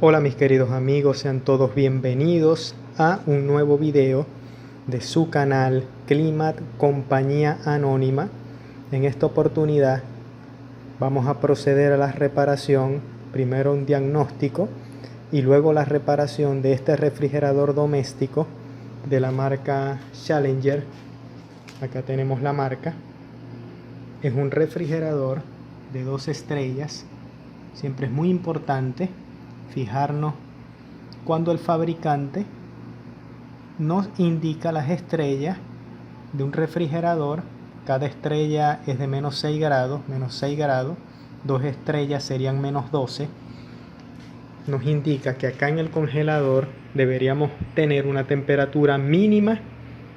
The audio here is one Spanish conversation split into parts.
Hola mis queridos amigos, sean todos bienvenidos a un nuevo video de su canal Climat Compañía Anónima. En esta oportunidad vamos a proceder a la reparación, primero un diagnóstico y luego la reparación de este refrigerador doméstico de la marca Challenger. Acá tenemos la marca. Es un refrigerador de 2 estrellas. Siempre es muy importante fijarnos cuando el fabricante nos indica las estrellas de un refrigerador. Cada estrella es de menos 6 grados, 2 estrellas serían menos 12. Nos indica que acá en el congelador deberíamos tener una temperatura mínima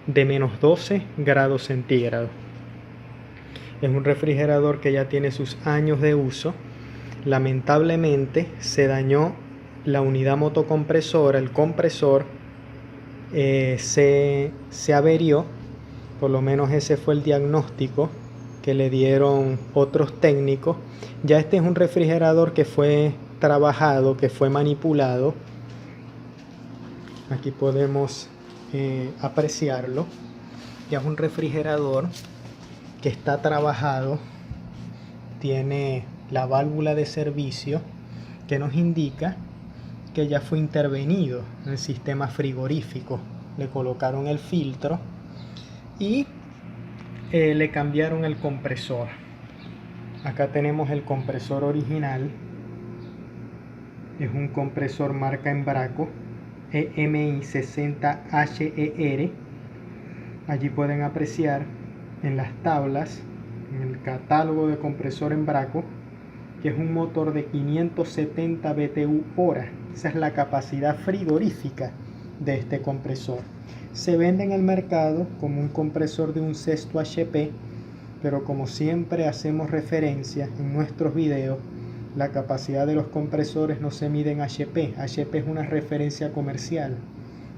de menos 12 grados centígrados. Es un refrigerador que ya tiene sus años de uso. Lamentablemente se dañó la unidad motocompresora, el compresor se averió. Por lo menos ese fue el diagnóstico que le dieron otros técnicos. Ya este es un refrigerador que fue trabajado, que fue manipulado. Aquí podemos apreciarlo. Ya es un refrigerador que está trabajado. Tiene la válvula de servicio que nos indica que ya fue intervenido en el sistema frigorífico. Le colocaron el filtro y le cambiaron el compresor. Acá tenemos el compresor original. Es un compresor marca Embraco EMI 60HER. Allí pueden apreciar en las tablas, en el catálogo de compresor Embraco, que es un motor de 570 BTU hora. Esa es la capacidad frigorífica de este compresor. Se vende en el mercado como un compresor de un sexto HP, pero como siempre hacemos referencia en nuestros videos, la capacidad de los compresores no se mide en HP. HP es una referencia comercial.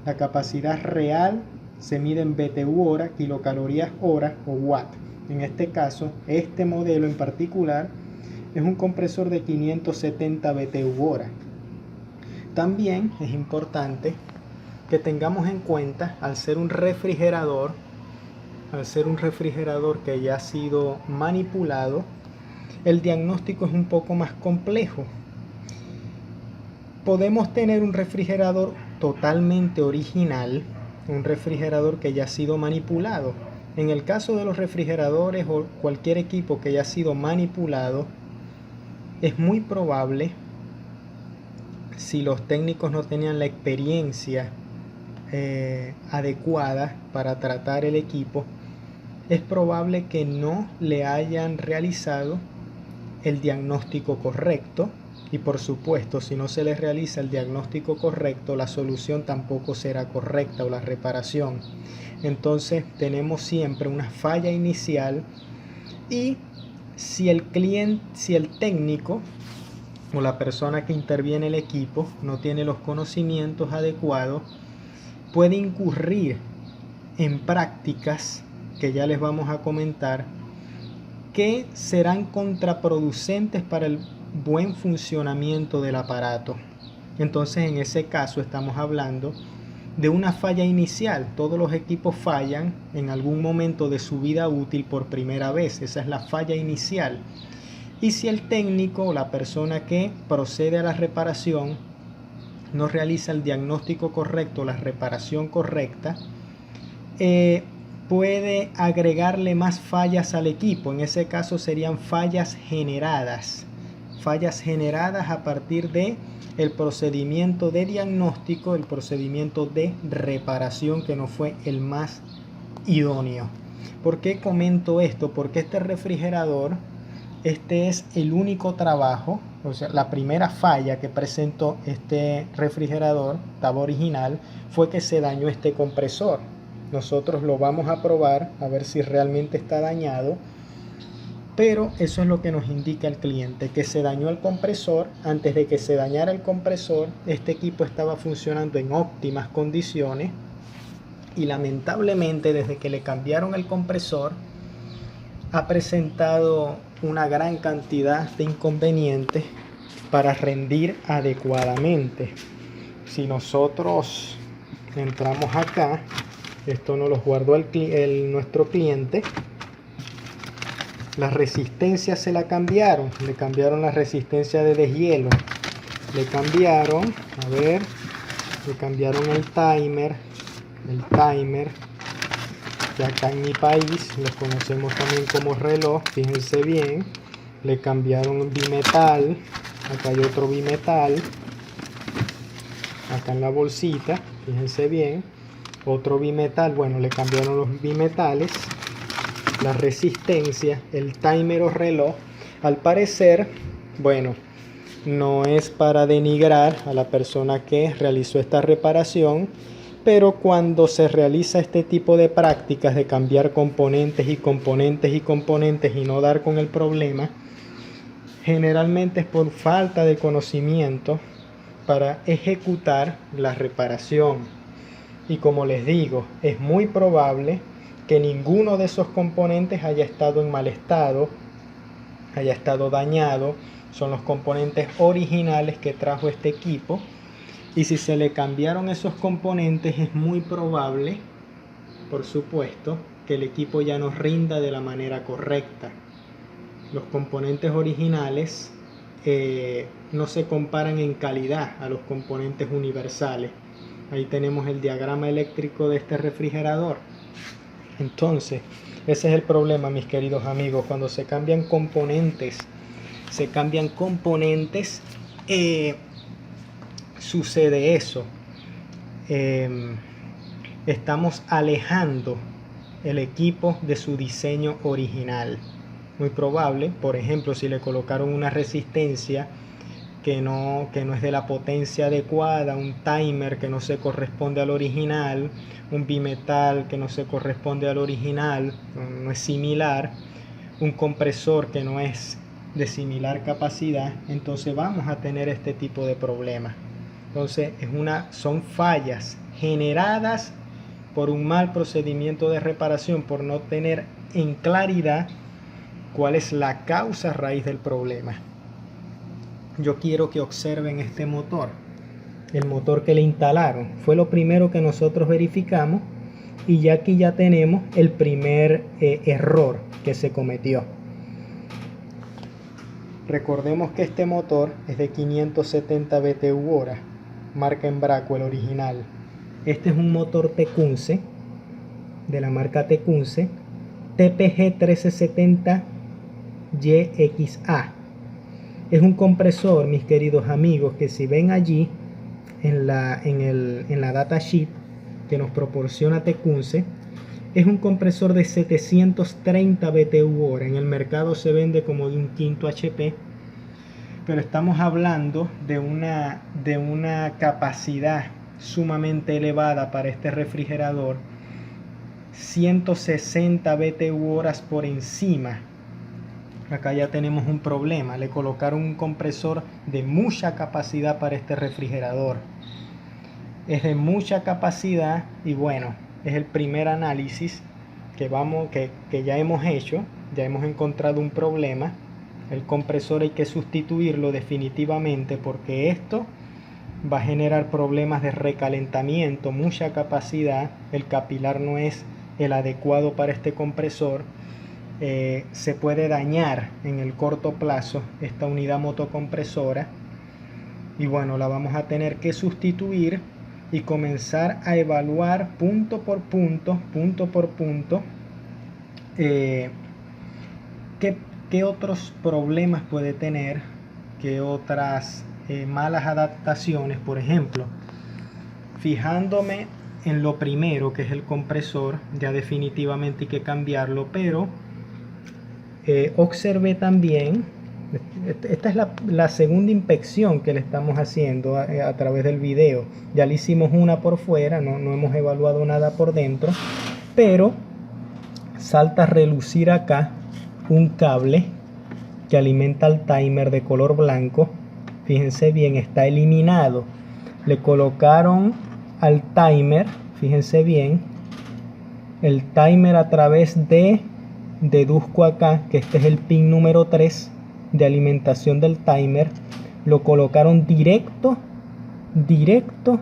La capacidad real se mide en BTU hora, kilocalorías hora o watt. En este caso, este modelo en particular es un compresor de 570 BTU hora. También es importante que tengamos en cuenta, al ser un refrigerador que ya ha sido manipulado, el diagnóstico es un poco más complejo. Podemos tener un refrigerador totalmente original, un refrigerador que ya ha sido manipulado. En el caso de los refrigeradores o cualquier equipo que ya ha sido manipulado, es muy probable, si los técnicos no tenían la experiencia adecuada para tratar el equipo, es probable que no le hayan realizado el diagnóstico correcto. Y por supuesto, si no se les realiza el diagnóstico correcto, la solución tampoco será correcta, o la reparación. Entonces tenemos siempre una falla inicial, y si el técnico o la persona que interviene el equipo no tiene los conocimientos adecuados, puede incurrir en prácticas que ya les vamos a comentar, que serán contraproducentes para el buen funcionamiento del aparato. Entonces en ese caso estamos hablando de una falla inicial. Todos los equipos fallan en algún momento de su vida útil por primera vez. Esa es la falla inicial. Y si el técnico o la persona que procede a la reparación no realiza el diagnóstico correcto, la reparación correcta, puede agregarle más fallas al equipo. En ese caso serían fallas generadas a partir de el procedimiento de diagnóstico, el procedimiento de reparación, que no fue el más idóneo. ¿Por qué comento esto? Porque este refrigerador, este es el único trabajo, o sea, la primera falla que presentó este refrigerador, estaba original, fue que se dañó este compresor. Nosotros lo vamos a probar a ver si realmente está dañado, pero eso es lo que nos indica el cliente, que se dañó el compresor. Antes de que se dañara el compresor, este equipo estaba funcionando en óptimas condiciones, y lamentablemente desde que le cambiaron el compresor ha presentado una gran cantidad de inconvenientes para rendir adecuadamente. Si nosotros entramos acá, esto nos lo guardó nuestro cliente, las resistencias se la cambiaron, le cambiaron la resistencia de deshielo, le cambiaron, a ver, le cambiaron el timer, que acá en mi país lo conocemos también como reloj, fíjense bien, le cambiaron bimetal, acá hay otro bimetal, acá en la bolsita, fíjense bien, otro bimetal, bueno, le cambiaron los bimetales, la resistencia, el timer o reloj. Al parecer, bueno, no es para denigrar a la persona que realizó esta reparación, pero cuando se realiza este tipo de prácticas de cambiar componentes y no dar con el problema, generalmente es por falta de conocimiento para ejecutar la reparación. Y como les digo, es muy probable que ninguno de esos componentes haya estado en mal estado, haya estado dañado. Son los componentes originales que trajo este equipo. Y si se le cambiaron esos componentes, es muy probable, por supuesto, que el equipo ya no rinda de la manera correcta. Los componentes originales no se comparan en calidad a los componentes universales. Ahí tenemos el diagrama eléctrico de este refrigerador. Entonces, ese es el problema, mis queridos amigos, cuando se cambian componentes, sucede eso. Estamos alejando el equipo de su diseño original. Muy probable, por ejemplo, si le colocaron una resistencia que no es de la potencia adecuada, un timer que no se corresponde al original, un bimetal que no se corresponde al original, no es similar, un compresor que no es de capacidad, entonces vamos a tener este tipo de problemas. Entonces son fallas generadas por un mal procedimiento de reparación, por no tener en claridad cuál es la causa raíz del problema. Yo quiero que observen este motor, el motor que le instalaron. Fue lo primero que nosotros verificamos y ya aquí ya tenemos el primer error que se cometió. Recordemos que este motor es de 570 BTU/hora, marca Embraco, el original. Este es un motor Tecunce, de la marca Tecunce, TPG 1370YXA. Es un compresor, mis queridos amigos, que si ven allí en la datasheet que nos proporciona Tecunce, es un compresor de 730 BTU/hora. En el mercado se vende como de un quinto HP, pero estamos hablando de una capacidad sumamente elevada para este refrigerador, 160 BTU/horas por encima. Acá ya tenemos un problema. Le colocaron un compresor de mucha capacidad para este refrigerador. Es de mucha capacidad y bueno, es el primer análisis que ya hemos hecho. Ya hemos encontrado un problema. El compresor hay que sustituirlo definitivamente porque esto va a generar problemas de recalentamiento, mucha capacidad. El capilar no es el adecuado para este compresor. Se puede dañar en el corto plazo esta unidad motocompresora y bueno, la vamos a tener que sustituir y comenzar a evaluar punto por punto qué otros problemas puede tener, qué otras malas adaptaciones. Por ejemplo, fijándome en lo primero, que es el compresor, ya definitivamente hay que cambiarlo, pero observé también, esta es la segunda inspección que le estamos haciendo a través del video. Ya le hicimos una por fuera, no hemos evaluado nada por dentro, pero salta a relucir acá un cable que alimenta al timer de color blanco. Fíjense bien, está eliminado. Le colocaron al timer, fíjense bien, el timer a través de, deduzco acá que este es el pin número 3 de alimentación del timer, lo colocaron directo,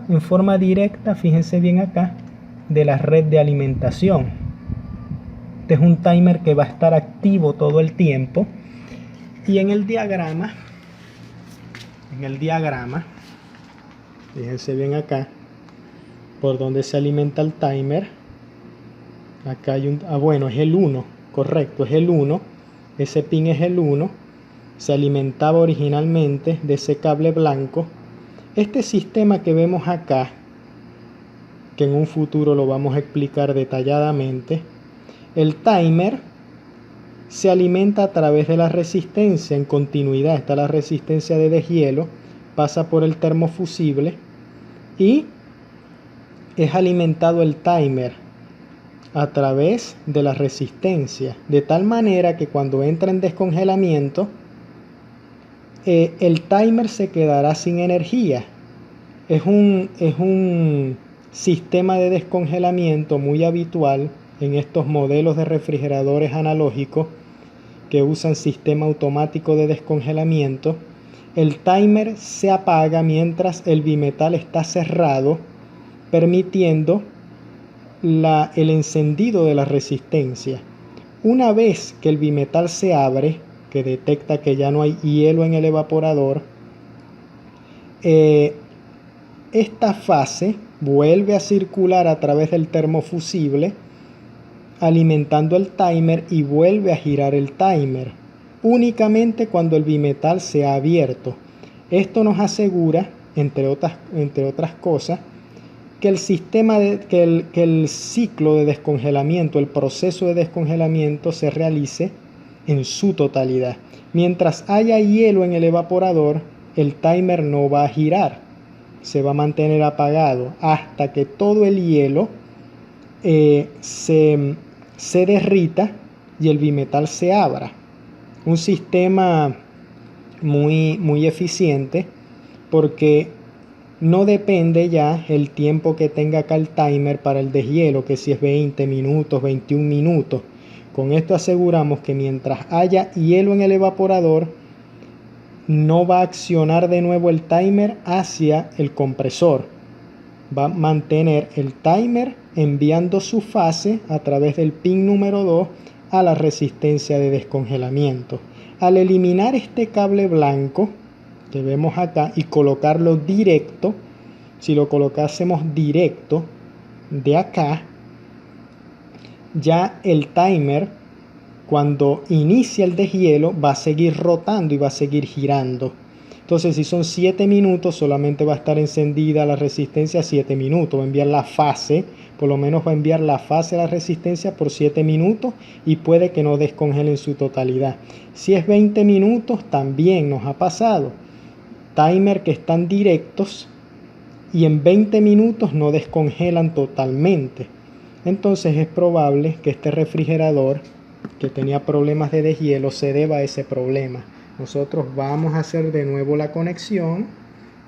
en forma directa, fíjense bien acá, de la red de alimentación. Este es un timer que va a estar activo todo el tiempo. Y en el diagrama, fíjense bien acá, por donde se alimenta el timer. Acá hay bueno, es el 1, correcto, es el 1. Ese pin es el 1. Se alimentaba originalmente de ese cable blanco. Este sistema que vemos acá, que en un futuro lo vamos a explicar detalladamente, el timer se alimenta a través de la resistencia en continuidad. Está la resistencia de deshielo, pasa por el termofusible y es alimentado el timer a través de la resistencia, de tal manera que cuando entra en descongelamiento, el timer se quedará sin energía. Es un sistema de descongelamiento muy habitual en estos modelos de refrigeradores analógicos que usan sistema automático de descongelamiento. El timer se apaga mientras el bimetal está cerrado, permitiendo el encendido de la resistencia. Una vez que el bimetal se abre, que detecta que ya no hay hielo en el evaporador, esta fase vuelve a circular a través del termofusible, alimentando el timer, y vuelve a girar el timer únicamente cuando el bimetal se ha abierto. Esto nos asegura, entre otras cosas, que el ciclo de descongelamiento, el proceso de descongelamiento se realice en su totalidad. Mientras haya hielo en el evaporador, el timer no va a girar, se va a mantener apagado hasta que todo el hielo se derrita y el bimetal se abra. Un sistema muy eficiente, porque no depende ya el tiempo que tenga acá el timer para el deshielo, que si es 20 minutos, 21 minutos. Con esto aseguramos que mientras haya hielo en el evaporador, no va a accionar de nuevo el timer hacia el compresor. Va a mantener el timer enviando su fase a través del pin número 2 a la resistencia de descongelamiento. Al eliminar este cable blanco que vemos acá y colocarlo directo, si lo colocásemos directo de acá, ya el timer, cuando inicia el deshielo, va a seguir rotando y va a seguir girando. Entonces, si son 7 minutos, solamente va a estar encendida la resistencia 7 minutos. Va a enviar la fase, por lo menos va a enviar la fase a la resistencia por 7 minutos y puede que no descongele en su totalidad. Si es 20 minutos, también nos ha pasado. Timer que están directos y en 20 minutos no descongelan totalmente. Entonces es probable que este refrigerador que tenía problemas de deshielo se deba a ese problema. Nosotros vamos a hacer de nuevo la conexión,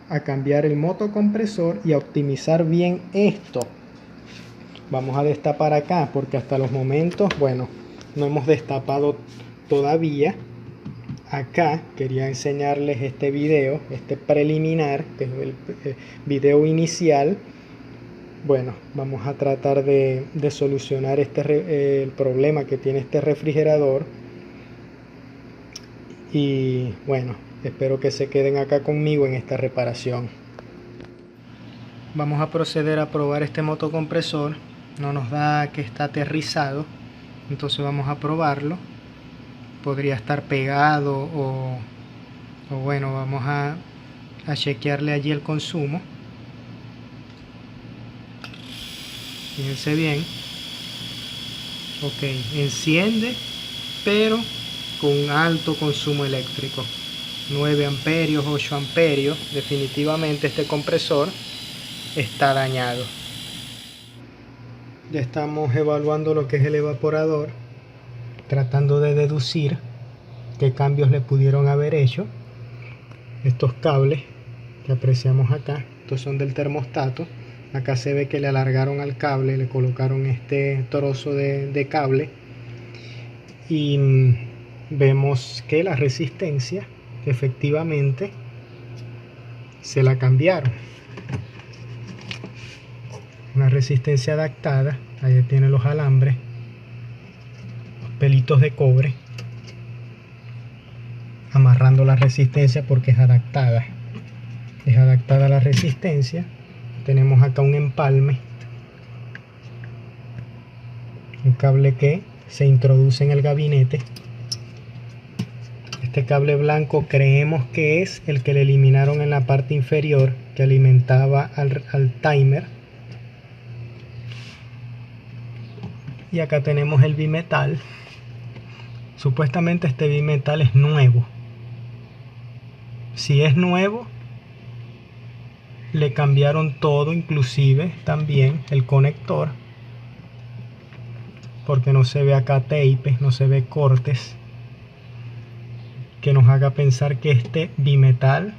a cambiar el motocompresor y a optimizar bien esto. Vamos a destapar acá porque hasta los momentos, bueno, no hemos destapado todavía. Acá quería enseñarles este video, este preliminar, que es el video inicial. Bueno, vamos a tratar de solucionar el problema que tiene este refrigerador. Y bueno, espero que se queden acá conmigo en esta reparación. Vamos a proceder a probar este motocompresor. No nos da que está aterrizado, entonces vamos a probarlo. Podría estar pegado o bueno, vamos a chequearle allí el consumo. Fíjense bien. Ok, enciende, pero con un alto consumo eléctrico. 9 amperios, 8 amperios. Definitivamente este compresor está dañado. Ya estamos evaluando lo que es el evaporador, tratando de deducir qué cambios le pudieron haber hecho. Estos cables que apreciamos acá, estos son del termostato. Acá se ve que le alargaron al cable, le colocaron este trozo de cable y vemos que la resistencia efectivamente se la cambiaron. Una resistencia adaptada, ahí tiene los alambres, los pelitos de cobre, amarrando la resistencia porque es adaptada. Es adaptada a la resistencia. Tenemos acá un empalme, un cable que se introduce en el gabinete. Este cable blanco creemos que es el que le eliminaron en la parte inferior, que alimentaba al timer. Y acá tenemos el bimetal. Supuestamente este bimetal es nuevo. Si es nuevo, le cambiaron todo, inclusive también el conector, porque no se ve acá tape, no se ve cortes que nos haga pensar que este bimetal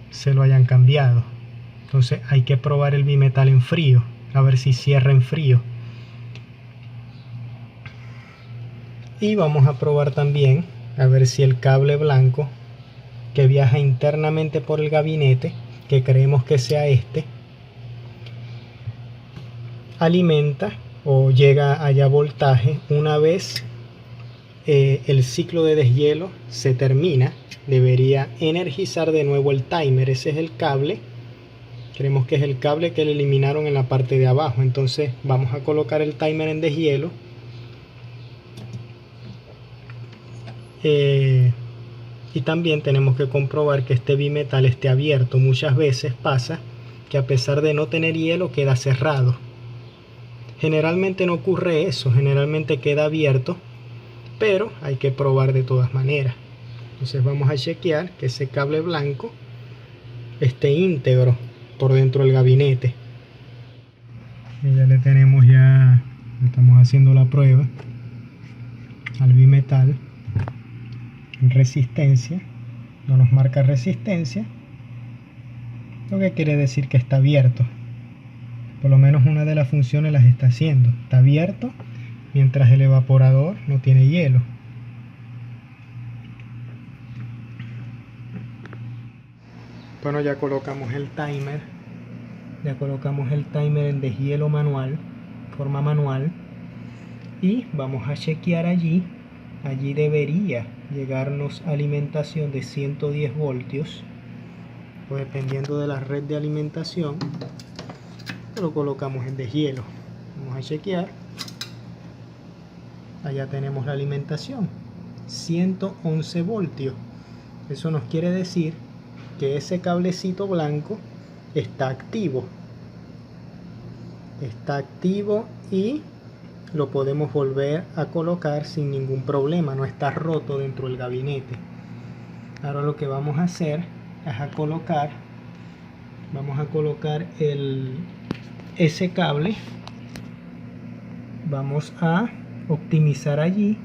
se lo hayan cambiado. Entonces hay que probar el bimetal en frío, a ver si cierra en frío. Y vamos a probar también a ver si el cable blanco que viaja internamente por el gabinete, que creemos que sea este, alimenta o llega allá voltaje una vez el ciclo de deshielo se termina. Debería energizar de nuevo el timer. Ese es el cable, creemos que es el cable que le eliminaron en la parte de abajo. Entonces vamos a colocar el timer en deshielo. Y también tenemos que comprobar que este bimetal esté abierto. Muchas veces pasa que a pesar de no tener hielo queda cerrado. Generalmente no ocurre eso, generalmente queda abierto, pero hay que probar de todas maneras. Entonces vamos a chequear que ese cable blanco esté íntegro por dentro del gabinete. Y ya le tenemos, ya estamos haciendo la prueba al bimetal. Resistencia, no nos marca resistencia, lo que quiere decir que está abierto. Por lo menos una de las funciones las está haciendo, está abierto mientras el evaporador no tiene hielo. Bueno, ya colocamos el timer, en deshielo manual, forma manual, y vamos a chequear allí debería llegarnos alimentación de 110 voltios, o dependiendo de la red de alimentación lo colocamos en deshielo. Vamos a chequear, allá tenemos la alimentación, 111 voltios. Eso nos quiere decir que ese cablecito blanco está activo, y lo podemos volver a colocar sin ningún problema, no está roto dentro del gabinete. Ahora lo que vamos a hacer es colocar ese cable, vamos a optimizar allí,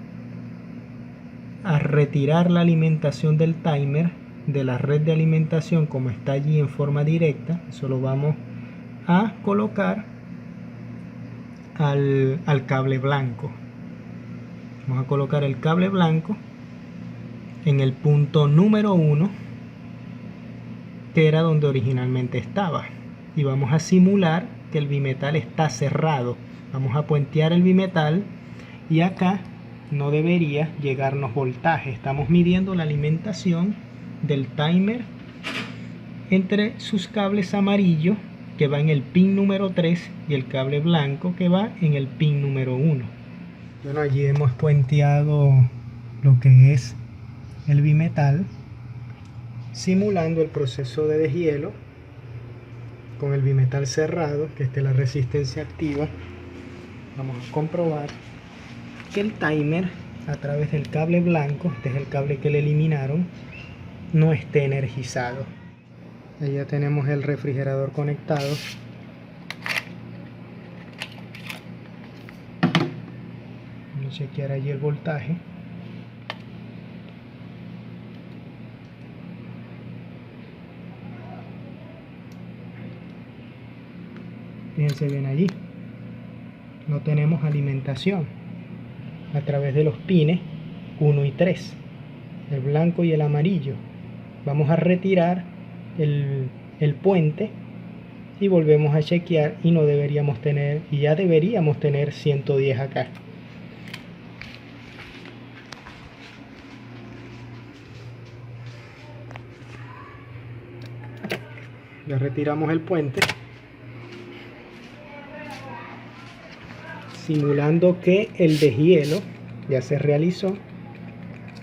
a retirar la alimentación del timer de la red de alimentación como está allí en forma directa. Eso lo vamos a colocar al cable blanco. Vamos a colocar el cable blanco en el punto número 1, que era donde originalmente estaba, y vamos a simular que el bimetal está cerrado. Vamos a puentear el bimetal, y acá no debería llegarnos voltaje. Estamos midiendo la alimentación del timer entre sus cables amarillos, que va en el pin número 3, y el cable blanco que va en el pin número 1. Bueno, allí hemos puenteado lo que es el bimetal, simulando el proceso de deshielo con el bimetal cerrado, que esté la resistencia activa. Vamos a comprobar que el timer, a través del cable blanco, este es el cable que le eliminaron, no esté energizado. Ahí ya tenemos el refrigerador conectado. Vamos a chequear allí el voltaje. Fíjense bien allí, no tenemos alimentación a través de los pines 1 y 3, el blanco y el amarillo. Vamos a retirar el puente y volvemos a chequear y no deberíamos tener, y ya deberíamos tener 110 acá. Ya retiramos el puente, simulando que el deshielo ya se realizó.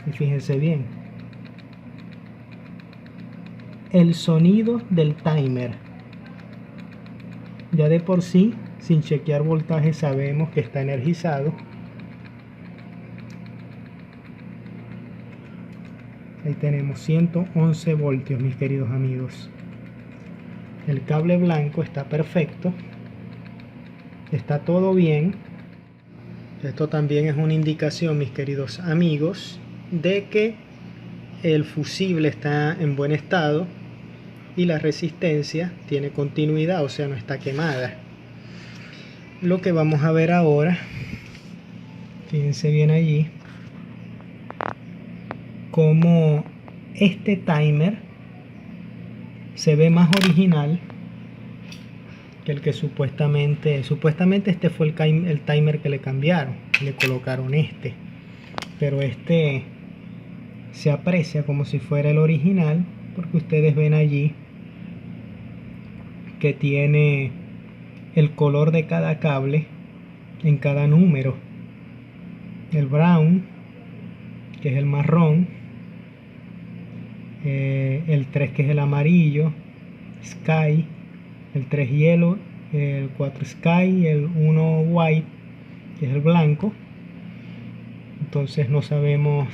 Y fíjense bien, el sonido del timer, ya de por sí, sin chequear voltaje, sabemos que está energizado. Ahí tenemos 111 voltios, mis queridos amigos. El cable blanco está perfecto, está todo bien. Esto también es una indicación, mis queridos amigos, de que el fusible está en buen estado y la resistencia tiene continuidad, o sea, no está quemada. Lo que vamos a ver ahora, fíjense bien allí, como este timer se ve más original que el que supuestamente este fue el timer que le cambiaron, le colocaron este, pero este se aprecia como si fuera el original, porque ustedes ven allí que tiene el color de cada cable en cada número. El brown, que es el marrón, el 3 que es el amarillo, sky, el 3 yellow, el 4 sky, el 1 white, que es el blanco. Entonces no sabemos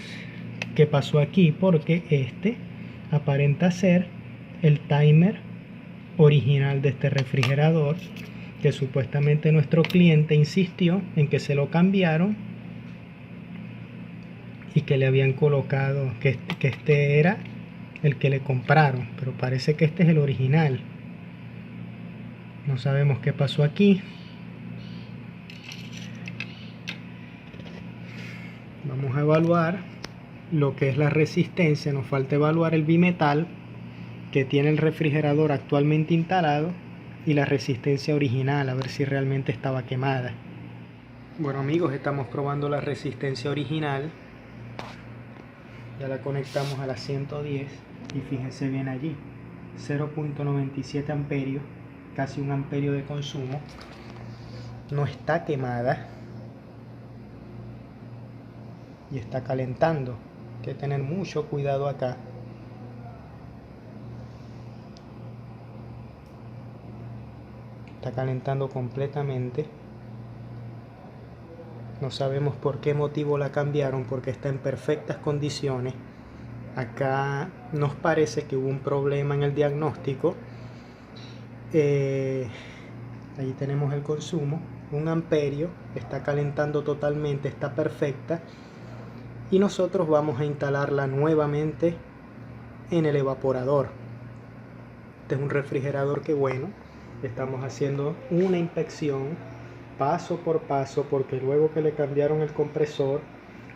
qué pasó aquí, porque este aparenta ser el timer original de este refrigerador, que supuestamente nuestro cliente insistió en que se lo cambiaron y que le habían colocado que este era el que le compraron, pero parece que este es el original. No sabemos qué pasó aquí. Vamos a evaluar lo que es la resistencia. Nos falta evaluar el bimetal que tiene el refrigerador actualmente instalado y la resistencia original, a ver si realmente estaba quemada. Bueno amigos, estamos probando la resistencia original. Ya la conectamos a la 110 y fíjense bien allí, 0.97 amperios, casi 1 amperio de consumo. No está quemada y está calentando. Hay que tener mucho cuidado acá. Está calentando completamente. No sabemos por qué motivo la cambiaron, porque está en perfectas condiciones. Acá nos parece que hubo un problema en el diagnóstico. Ahí tenemos el consumo, 1 amperio, está calentando totalmente, está perfecta. Y nosotros vamos a instalarla nuevamente en el evaporador. Este es un refrigerador que, bueno, estamos haciendo una inspección paso por paso, porque luego que le cambiaron el compresor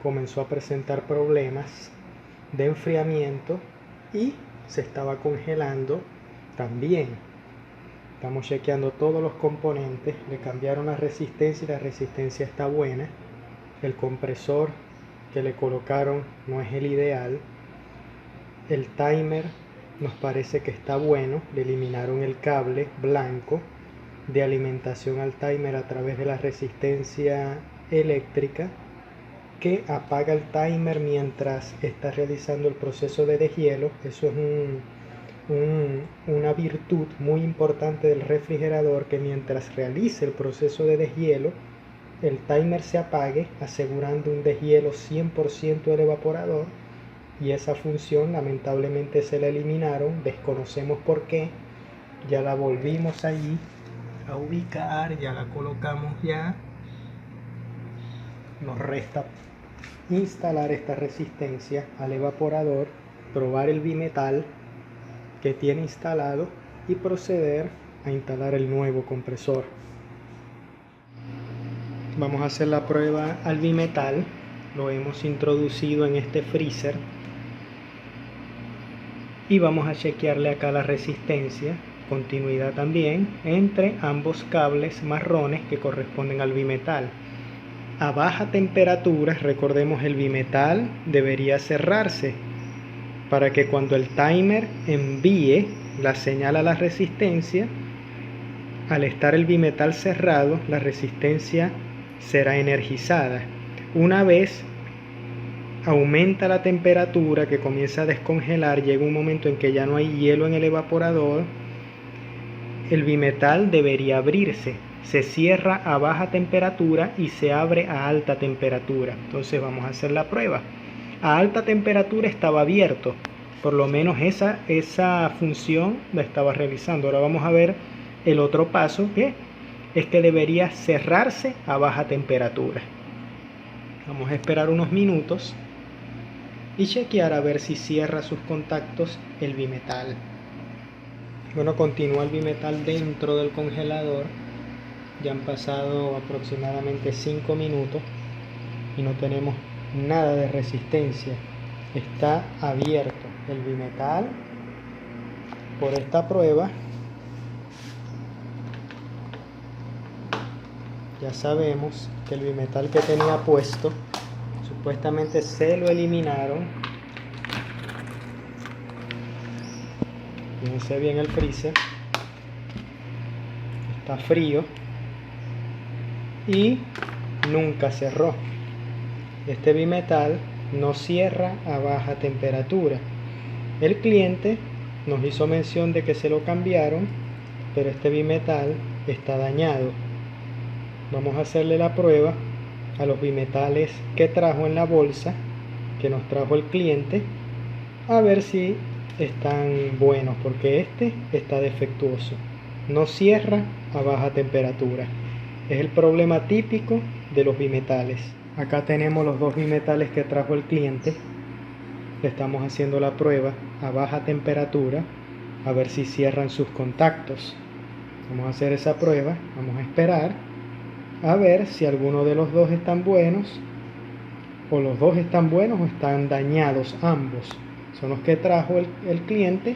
comenzó a presentar problemas de enfriamiento y se estaba congelando también. Estamos chequeando todos los componentes. Le cambiaron la resistencia y la resistencia está buena. El compresor que le colocaron no es el ideal. El timer nos parece que está bueno. Le eliminaron el cable blanco de alimentación al timer a través de la resistencia eléctrica, que apaga el timer mientras está realizando el proceso de deshielo. Eso es una virtud muy importante del refrigerador, que mientras realice el proceso de deshielo el timer se apague, asegurando un deshielo 100% del evaporador. Y esa función lamentablemente se la eliminaron, desconocemos por qué. Ya la volvimos allí a ubicar, ya la colocamos ya. Nos resta instalar esta resistencia al evaporador, probar el bimetal que tiene instalado y proceder a instalar el nuevo compresor. Vamos a hacer la prueba al bimetal. Lo hemos introducido en este freezer. y vamos a chequearle acá la resistencia, continuidad también, entre ambos cables marrones que corresponden al bimetal. A baja temperatura, recordemos, el bimetal debería cerrarse para que cuando el timer envíe la señal a la resistencia, al estar el bimetal cerrado, la resistencia será energizada. Una vez aumenta la temperatura, que comienza a descongelar, llega un momento en que ya no hay hielo en el evaporador, el bimetal debería abrirse. Se cierra a baja temperatura y se abre a alta temperatura. Entonces vamos a hacer la prueba. A alta temperatura estaba abierto, por lo menos esa función la estaba realizando. Ahora vamos a ver el otro paso, que es que debería cerrarse a baja temperatura. Vamos a esperar unos minutos y chequear a ver si cierra sus contactos el bimetal. Bueno, continúa el bimetal dentro del congelador. Ya han pasado aproximadamente 5 minutos y no tenemos nada de resistencia. Está abierto el bimetal. Por esta prueba ya sabemos que el bimetal que tenía puesto supuestamente se lo eliminaron. Fíjense bien el freezer, está frío y nunca cerró. Este bimetal no cierra a baja temperatura. El cliente nos hizo mención de que se lo cambiaron, pero este bimetal está dañado. Vamos a hacerle la prueba a los bimetales que trajo en la bolsa, que nos trajo el cliente, a ver si están buenos, porque este está defectuoso, no cierra a baja temperatura. Es el problema típico de los bimetales. Acá tenemos los dos bimetales que trajo el cliente. Le estamos haciendo la prueba a baja temperatura a ver si cierran sus contactos. Vamos a hacer esa prueba, vamos a esperar a ver si alguno de los dos están buenos, o los dos están buenos o están dañados ambos. Son los que trajo el cliente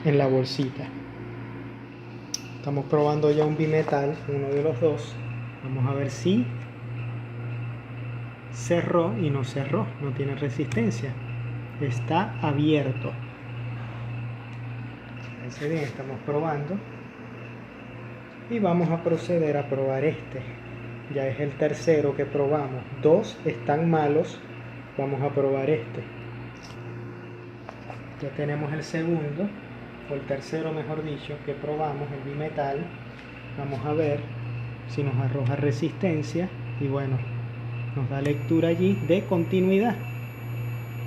en la bolsita. Estamos probando ya un bimetal, uno de los dos. Vamos a ver si cerró y no cerró, no tiene resistencia. Está abierto. Fíjense bien, estamos probando. Y vamos a proceder a probar este. Ya es el tercero que probamos. Dos están malos. Vamos a probar este. Ya tenemos el segundo, o el tercero mejor dicho, que probamos, el bimetal. Vamos a ver si nos arroja resistencia. Y bueno, nos da lectura allí de continuidad.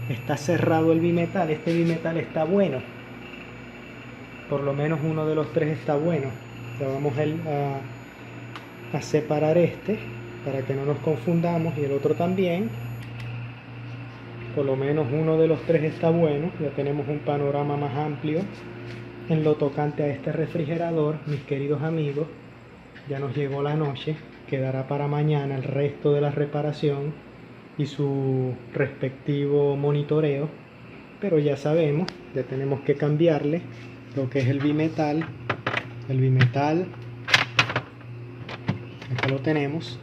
Está cerrado el bimetal. Este bimetal está bueno. Por lo menos uno de los tres está bueno. Ya vamos a separar este para que no nos confundamos, y el otro también. Por lo menos uno de los tres está bueno. Ya tenemos un panorama más amplio en lo tocante a este refrigerador. Mis queridos amigos, ya nos llegó la noche. Quedará para mañana el resto de la reparación y su respectivo monitoreo, pero ya sabemos, ya tenemos que cambiarle lo que es el bimetal. El bimetal, acá lo tenemos.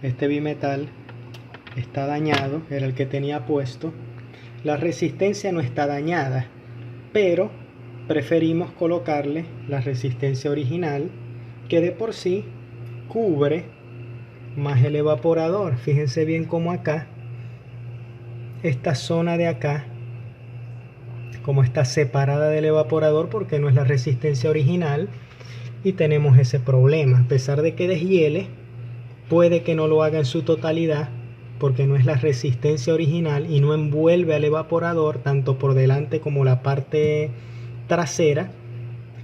Este bimetal está dañado, era el que tenía puesto. La resistencia no está dañada, pero preferimos colocarle la resistencia original, que de por sí cubre más el evaporador. Fíjense bien cómo acá, esta zona de acá, como está separada del evaporador, porque no es la resistencia original, y tenemos ese problema. A pesar de que deshiele, puede que no lo haga en su totalidad, porque no es la resistencia original y no envuelve al evaporador tanto por delante como la parte trasera.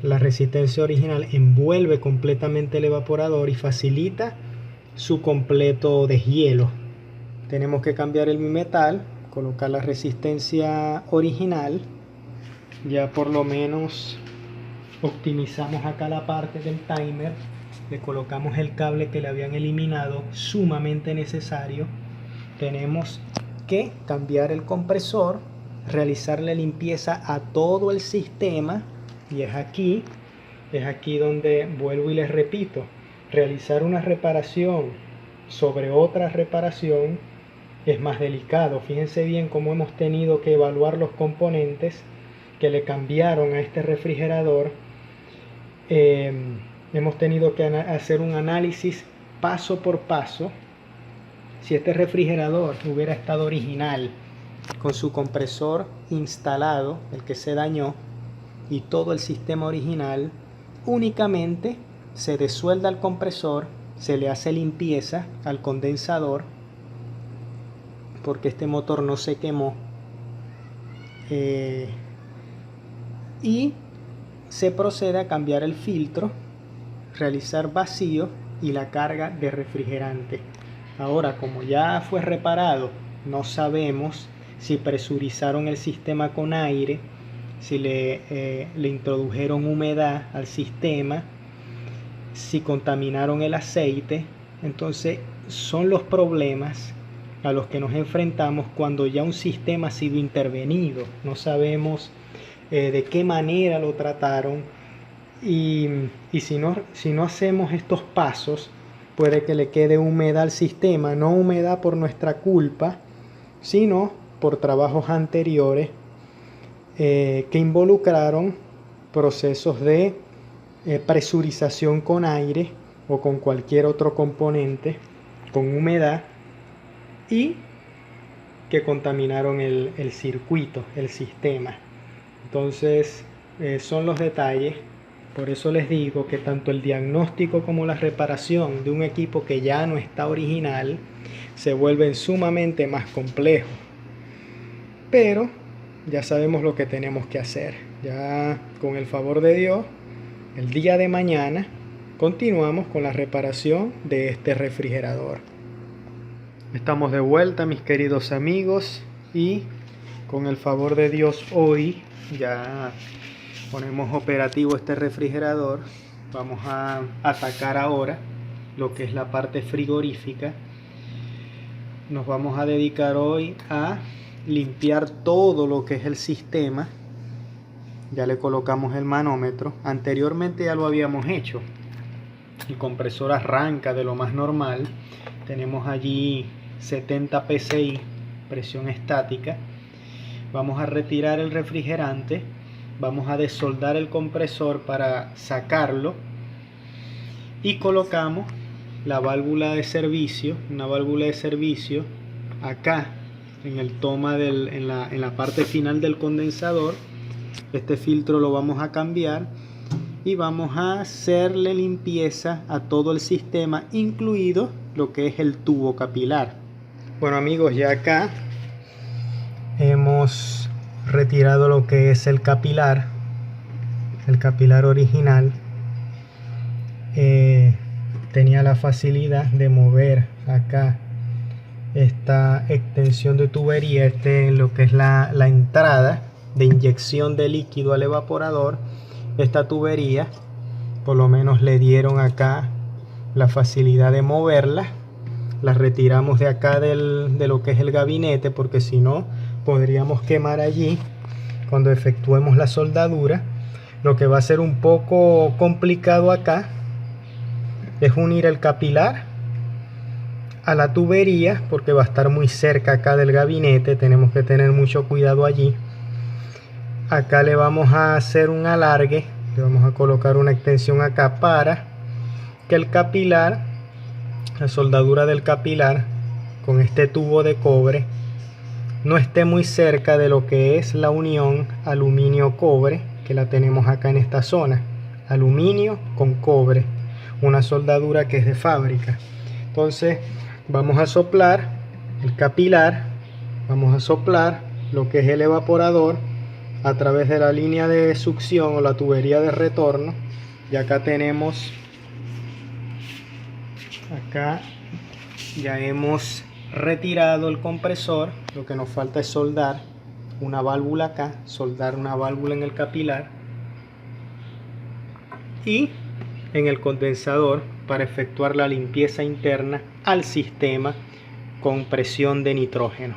La resistencia original envuelve completamente el evaporador y facilita su completo deshielo. Tenemos que cambiar el bimetal, colocar la resistencia original. Ya por lo menos optimizamos acá la parte del timer. Le colocamos el cable que le habían eliminado, sumamente necesario. Tenemos que cambiar el compresor realizarle limpieza a todo el sistema, y es aquí donde vuelvo y les repito, realizar una reparación sobre otra reparación es más delicado. Fíjense bien cómo hemos tenido que evaluar los componentes que le cambiaron a este refrigerador. Hemos tenido que hacer un análisis paso por paso. Si este refrigerador hubiera estado original, con su compresor instalado, el que se dañó, y todo el sistema original, únicamente se desuelda el compresor, se le hace limpieza al condensador, porque este motor no se quemó, y se procede a cambiar el filtro, realizar vacío y la carga de refrigerante. Ahora, como ya fue reparado, no sabemos si presurizaron el sistema con aire, si le introdujeron humedad al sistema, si contaminaron el aceite. Entonces son los problemas a los que nos enfrentamos cuando ya un sistema ha sido intervenido. No sabemos de qué manera lo trataron, y si no hacemos estos pasos, puede que le quede humedad al sistema, no humedad por nuestra culpa, sino por trabajos anteriores que involucraron procesos de presurización con aire o con cualquier otro componente con humedad, y que contaminaron el circuito, el sistema. Entonces son los detalles. Por eso les digo que tanto el diagnóstico como la reparación de un equipo que ya no está original se vuelven sumamente más complejos. Pero ya sabemos lo que tenemos que hacer. Ya con el favor de Dios, el día de mañana continuamos con la reparación de este refrigerador. Estamos de vuelta, mis queridos amigos, y con el favor de Dios hoy ya ponemos operativo este refrigerador. Vamos a atacar ahora lo que es la parte frigorífica. Nos vamos a dedicar hoy a limpiar todo lo que es el sistema. Ya le colocamos el manómetro. Anteriormente ya lo habíamos hecho. El compresor arranca de lo más normal. Tenemos allí 70 psi, presión estática. Vamos a retirar el refrigerante. Vamos a desoldar el compresor para sacarlo, y colocamos la válvula de servicio, una válvula de servicio acá en el toma en la parte final del condensador. Este filtro lo vamos a cambiar y vamos a hacerle limpieza a todo el sistema, incluido lo que es el tubo capilar. Bueno, amigos, ya acá hemos retirado lo que es el capilar original. Tenía la facilidad de mover acá esta extensión de tubería, lo que es la entrada de inyección de líquido al evaporador. Esta tubería por lo menos le dieron acá la facilidad de moverla. La retiramos de acá de lo que es el gabinete, porque si no podríamos quemar allí cuando efectuemos la soldadura. Lo que va a ser un poco complicado acá es unir el capilar a la tubería, porque va a estar muy cerca acá del gabinete. Tenemos que tener mucho cuidado allí. Acá le vamos a hacer un alargue, le vamos a colocar una extensión acá para que el capilar, la soldadura del capilar con este tubo de cobre, no esté muy cerca de lo que es la unión aluminio-cobre, que la tenemos acá en esta zona. Aluminio con cobre, una soldadura que es de fábrica. Entonces vamos a soplar el capilar, vamos a soplar lo que es el evaporador a través de la línea de succión o la tubería de retorno. Y acá tenemos, acá ya hemos retirado el compresor. Lo que nos falta es soldar una válvula acá, soldar una válvula en el capilar y en el condensador para efectuar la limpieza interna al sistema con presión de nitrógeno.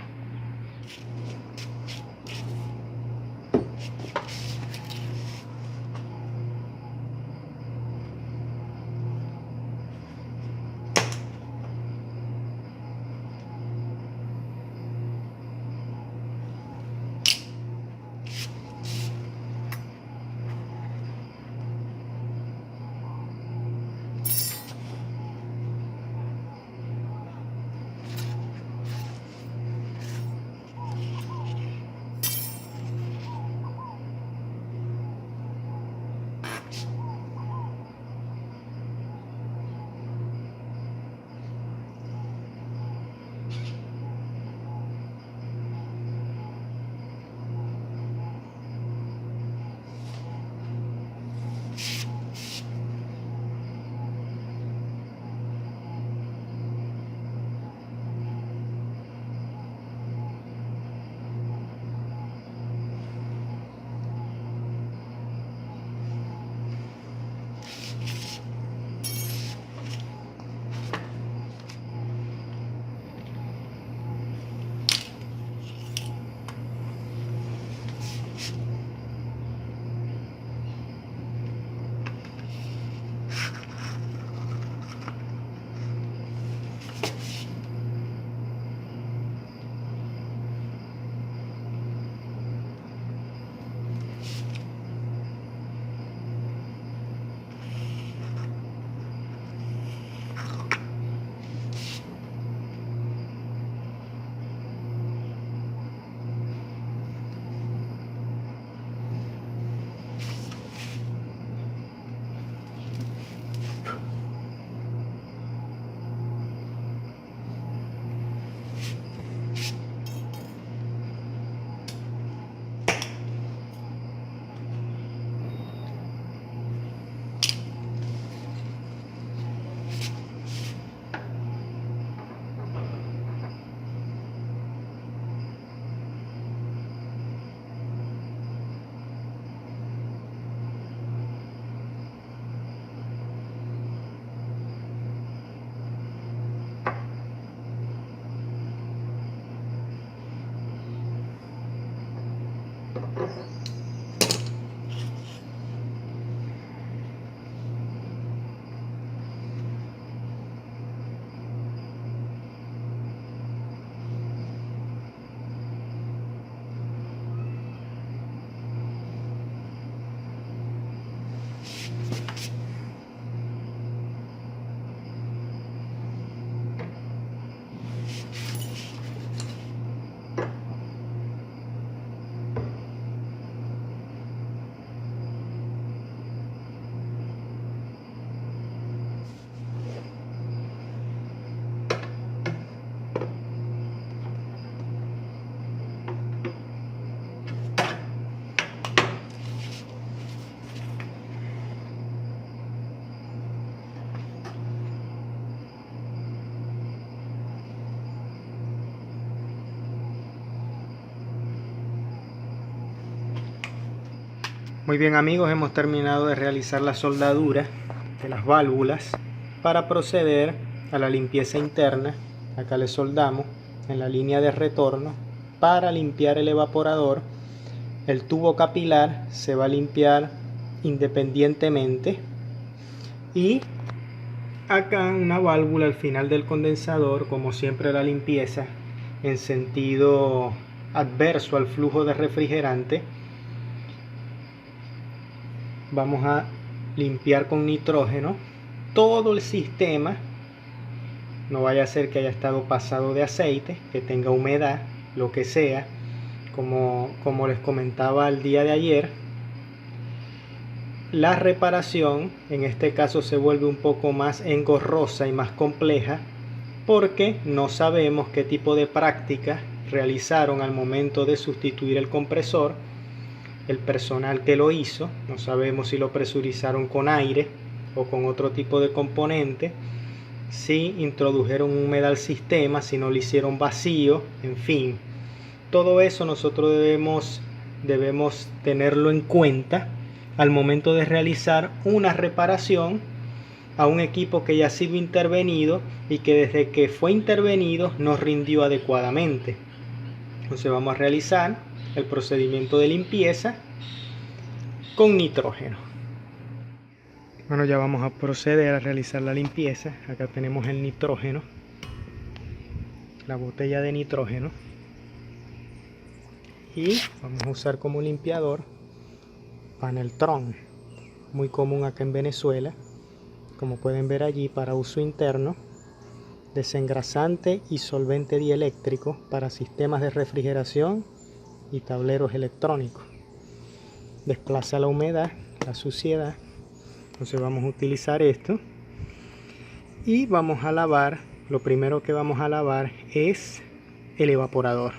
Muy bien amigos, hemos terminado de realizar la soldadura de las válvulas para proceder a la limpieza interna. Acá le soldamos en la línea de retorno para limpiar el evaporador. El tubo capilar se va a limpiar independientemente y acá una válvula al final del condensador, como siempre la limpieza en sentido adverso al flujo de refrigerante. Vamos a limpiar con nitrógeno todo el sistema. No vaya a ser que haya estado pasado de aceite, que tenga humedad, lo que sea, como les comentaba el día de ayer. La reparación en este caso se vuelve un poco más engorrosa y más compleja porque no sabemos qué tipo de práctica realizaron al momento de sustituir el compresor. El personal que lo hizo, no sabemos si lo presurizaron con aire o con otro tipo de componente, si introdujeron humedad al sistema, si no lo hicieron vacío, en fin. Todo eso nosotros debemos tenerlo en cuenta al momento de realizar una reparación a un equipo que ya ha sido intervenido y que desde que fue intervenido no rindió adecuadamente. Entonces vamos a realizar el procedimiento de limpieza con nitrógeno. Bueno, ya vamos a proceder a realizar la limpieza. Acá tenemos el nitrógeno, la botella de nitrógeno, y vamos a usar como limpiador Paneltron, muy común acá en Venezuela, como pueden ver allí, para uso interno, desengrasante y solvente dieléctrico para sistemas de refrigeración y tableros electrónicos. Desplaza la humedad, la suciedad. Entonces vamos a utilizar esto y vamos a lavar. Lo primero que vamos a lavar es el evaporador.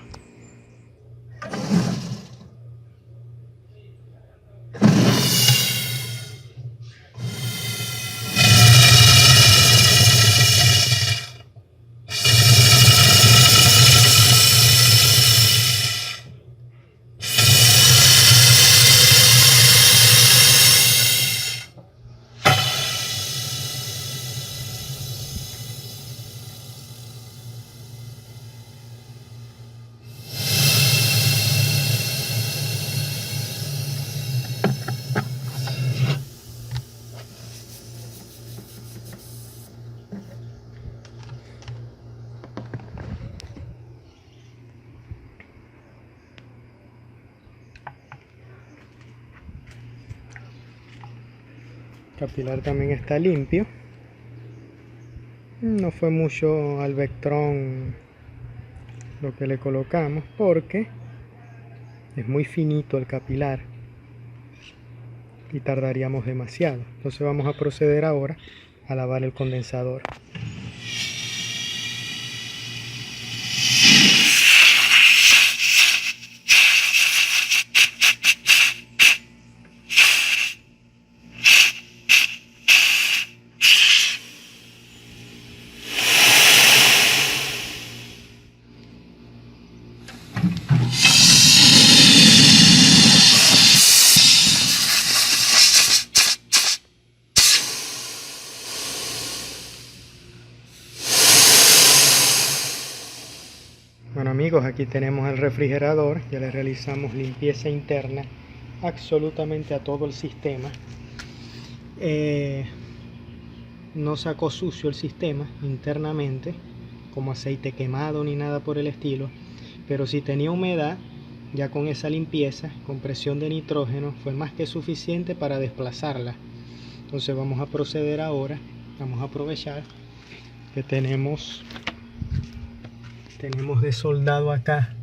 El capilar también está limpio. No fue mucho al Vectron lo que le colocamos porque es muy finito el capilar y tardaríamos demasiado. Entonces vamos a proceder ahora a lavar el condensador. Bueno amigos, aquí tenemos el refrigerador. Ya le realizamos limpieza interna absolutamente a todo el sistema. No sacó sucio el sistema internamente, como aceite quemado ni nada por el estilo, pero si tenía humedad, ya con esa limpieza, con presión de nitrógeno, fue más que suficiente para desplazarla. Entonces vamos a proceder ahora, vamos a aprovechar que tenemos de soldado acá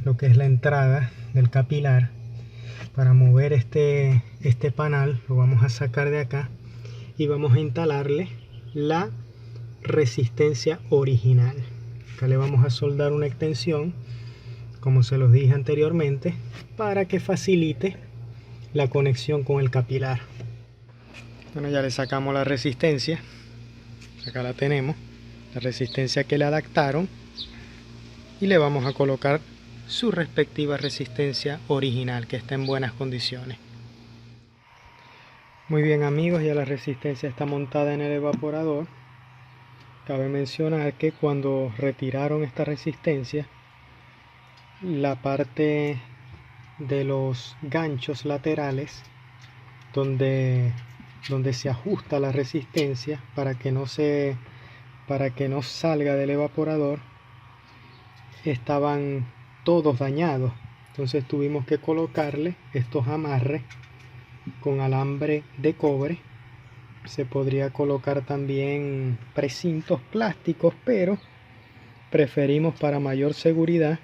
lo que es la entrada del capilar. Para mover este panal lo vamos a sacar de acá y vamos a instalarle la resistencia original. Acá le vamos a soldar una extensión, como se los dije anteriormente, para que facilite la conexión con el capilar. Bueno, ya le sacamos la resistencia. Acá la tenemos, la resistencia que le adaptaron, y le vamos a colocar su respectiva resistencia original, que está en buenas condiciones. Muy bien amigos, ya la resistencia está montada en el evaporador. Cabe mencionar que cuando retiraron esta resistencia, la parte de los ganchos laterales donde se ajusta la resistencia para que no salga del evaporador, estaban todos dañados. Entonces tuvimos que colocarle estos amarres con alambre de cobre. Se podría colocar también precintos plásticos, pero preferimos para mayor seguridad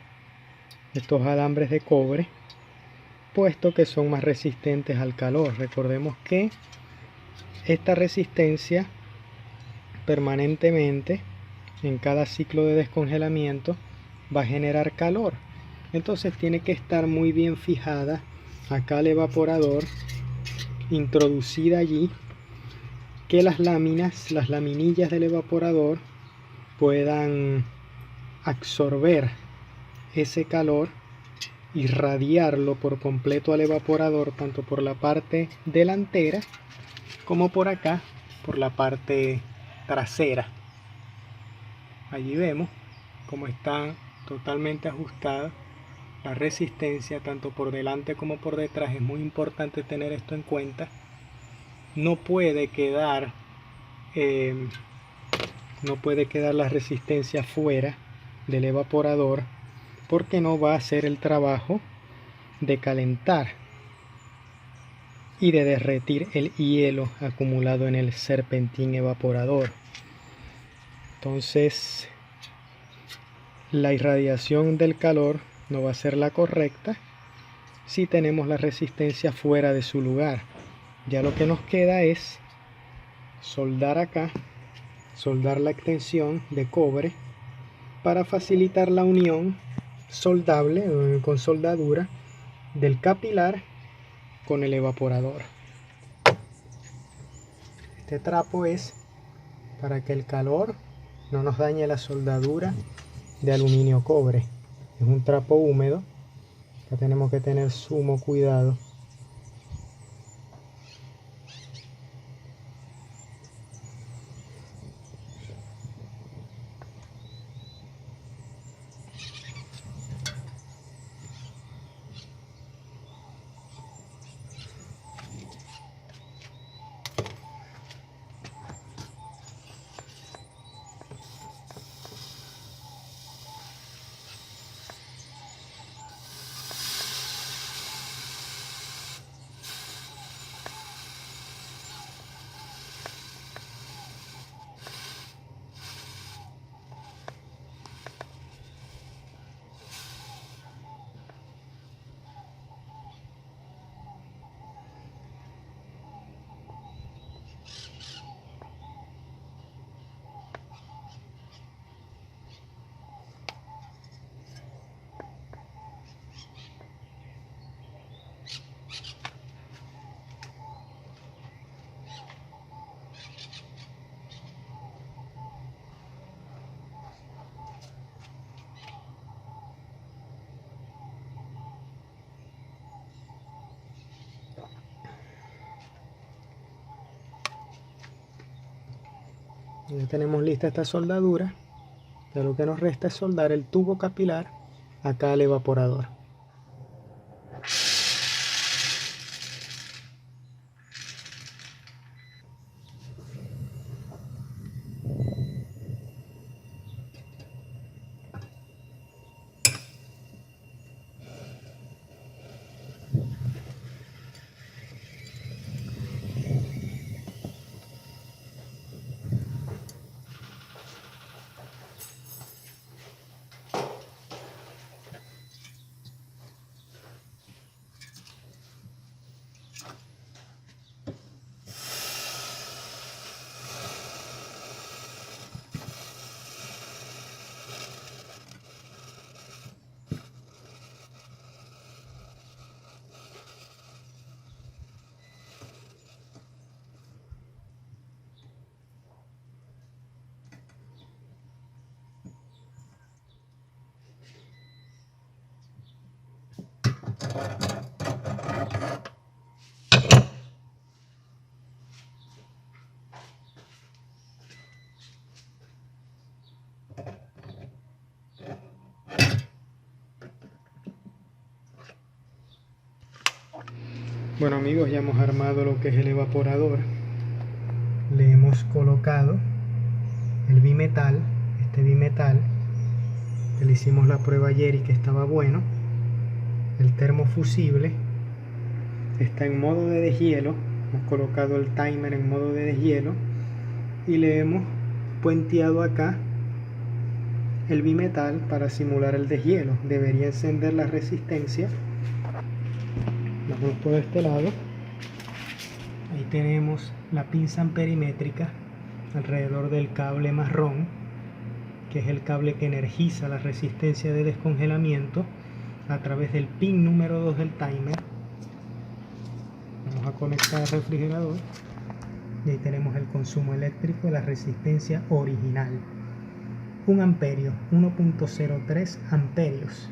estos alambres de cobre, puesto que son más resistentes al calor. Recordemos que esta resistencia permanentemente en cada ciclo de descongelamiento va a generar calor, entonces tiene que estar muy bien fijada acá al evaporador, introducida allí, que las laminillas del evaporador puedan absorber ese calor, irradiarlo por completo al evaporador, tanto por la parte delantera como por acá, por la parte trasera. Allí vemos cómo está totalmente ajustada la resistencia, tanto por delante como por detrás. Es muy importante tener esto en cuenta. No puede quedar la resistencia fuera del evaporador, porque no va a hacer el trabajo de calentar y de derretir el hielo acumulado en el serpentín evaporador. Entonces la irradiación del calor no va a ser la correcta si tenemos la resistencia fuera de su lugar. Ya lo que nos queda es soldar acá, soldar la extensión de cobre para facilitar la unión soldable con soldadura del capilar con el evaporador. Este trapo es para que el calor no nos dañe la soldadura de aluminio cobre. Es un trapo húmedo, que tenemos que tener sumo cuidado. Ya tenemos lista esta soldadura. Ya lo que nos resta es soldar el tubo capilar acá al evaporador. Bueno amigos, ya hemos armado lo que es el evaporador. Le hemos colocado el bimetal, este bimetal, que le hicimos la prueba ayer y que estaba bueno. El termofusible está en modo de deshielo. Hemos colocado el timer en modo de deshielo y le hemos puenteado acá el bimetal para simular el deshielo. Debería encender la resistencia. Vamos por este lado. Ahí tenemos la pinza amperimétrica alrededor del cable marrón, que es el cable que energiza la resistencia de descongelamiento a través del pin número 2 del timer. Vamos a conectar al refrigerador y ahí tenemos el consumo eléctrico de la resistencia original. 1 amperio, 1.03 amperios.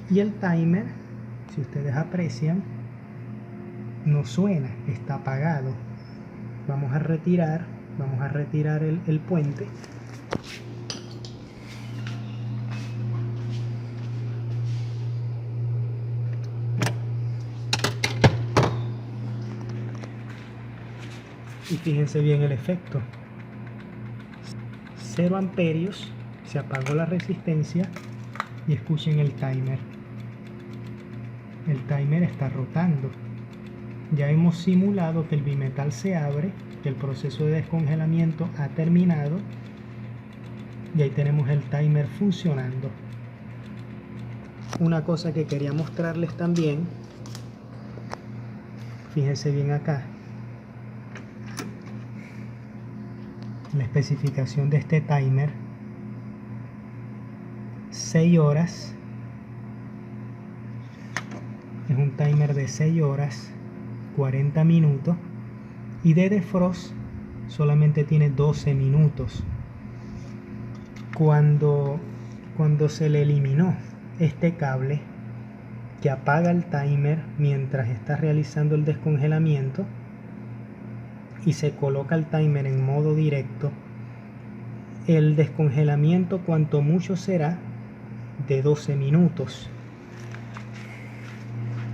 Y el timer, si ustedes aprecian, no suena, está apagado. Vamos a retirar el puente. Y fíjense bien el efecto. 0 amperios, se apagó la resistencia y escuchen el timer. El timer está rotando. Ya hemos simulado que el bimetal se abre, que el proceso de descongelamiento ha terminado y ahí tenemos el timer funcionando. Una cosa que quería mostrarles también, fíjense bien acá, la especificación de este timer: 6 horas. Es un timer de 6 horas, 40 minutos, y de defrost solamente tiene 12 minutos. Cuando se le eliminó este cable que apaga el timer mientras está realizando el descongelamiento y se coloca el timer en modo directo, el descongelamiento cuanto mucho será de 12 minutos.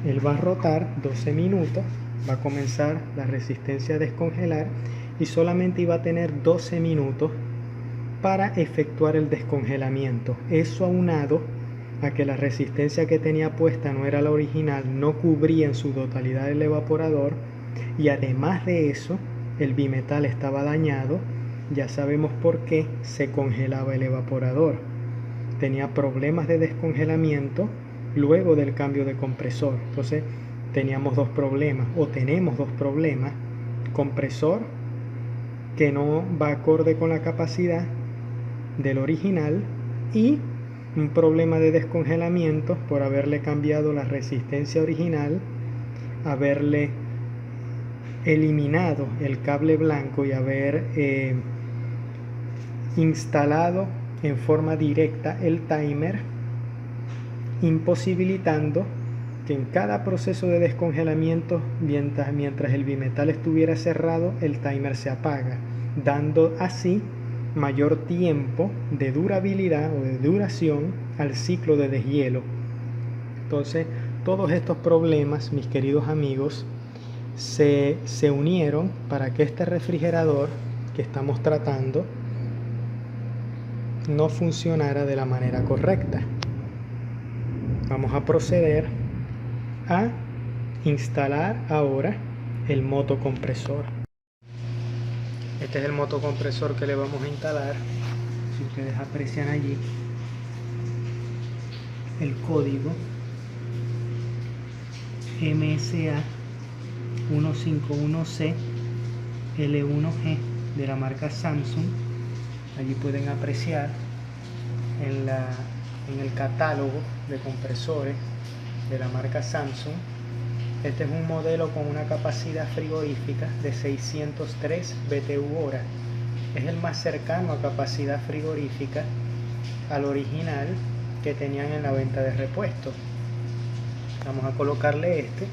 Él va a rotar 12 minutos, va a comenzar la resistencia a descongelar y solamente iba a tener 12 minutos para efectuar el descongelamiento. Eso aunado a que la resistencia que tenía puesta no era la original, no cubría en su totalidad el evaporador, y además de eso el bimetal estaba dañado. Ya sabemos por qué se congelaba el evaporador. Tenía problemas de descongelamiento luego del cambio de compresor. Entonces teníamos dos problemas, o tenemos dos problemas: compresor que no va acorde con la capacidad del original, y un problema de descongelamiento por haberle cambiado la resistencia original, haberle eliminado el cable blanco y haber instalado en forma directa el timer, imposibilitando que en cada proceso de descongelamiento, mientras el bimetal estuviera cerrado, el timer se apaga, dando así mayor tiempo de durabilidad o de duración al ciclo de deshielo. Entonces, todos estos problemas, mis queridos amigos, se unieron para que este refrigerador que estamos tratando no funcionara de la manera correcta. Vamos a proceder a instalar ahora el motocompresor. Este es el motocompresor que le vamos a instalar. Si ustedes aprecian allí el código MSA 151C L1G de la marca Samsung, allí pueden apreciar en el catálogo de compresores de la marca Samsung. Este es un modelo con una capacidad frigorífica de 603 BTU/hora. Es el más cercano a capacidad frigorífica al original que tenían en la venta de repuesto. Vamos a colocarle este,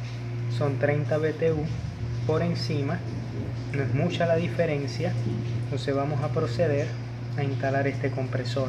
son 30 BTU por encima, no es mucha la diferencia. Entonces vamos a proceder a instalar este compresor.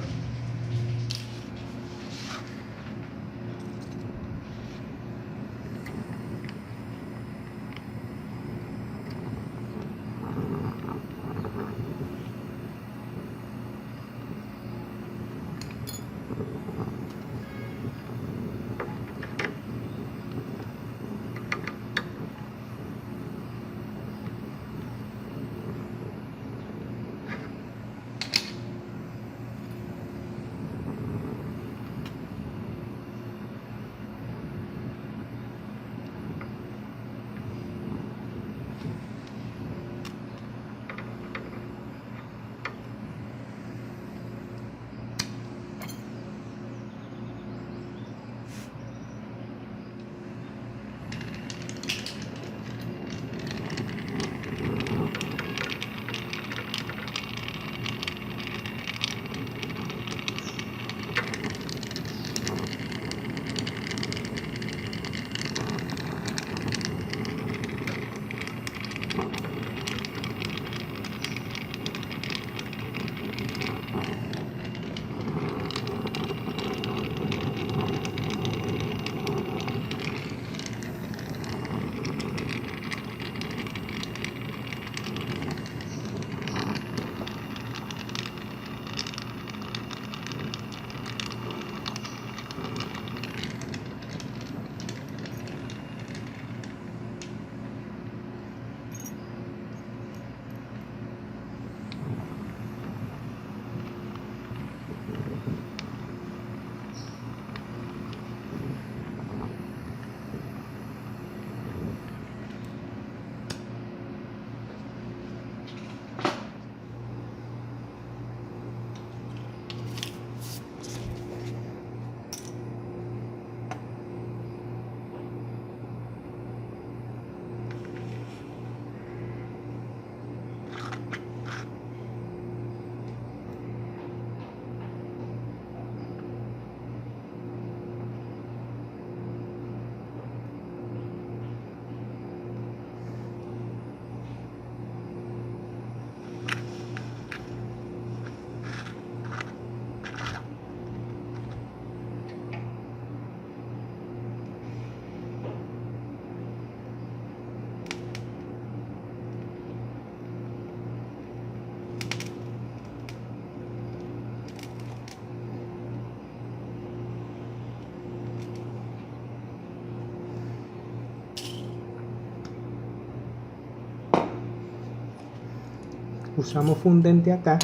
Usamos fundente acá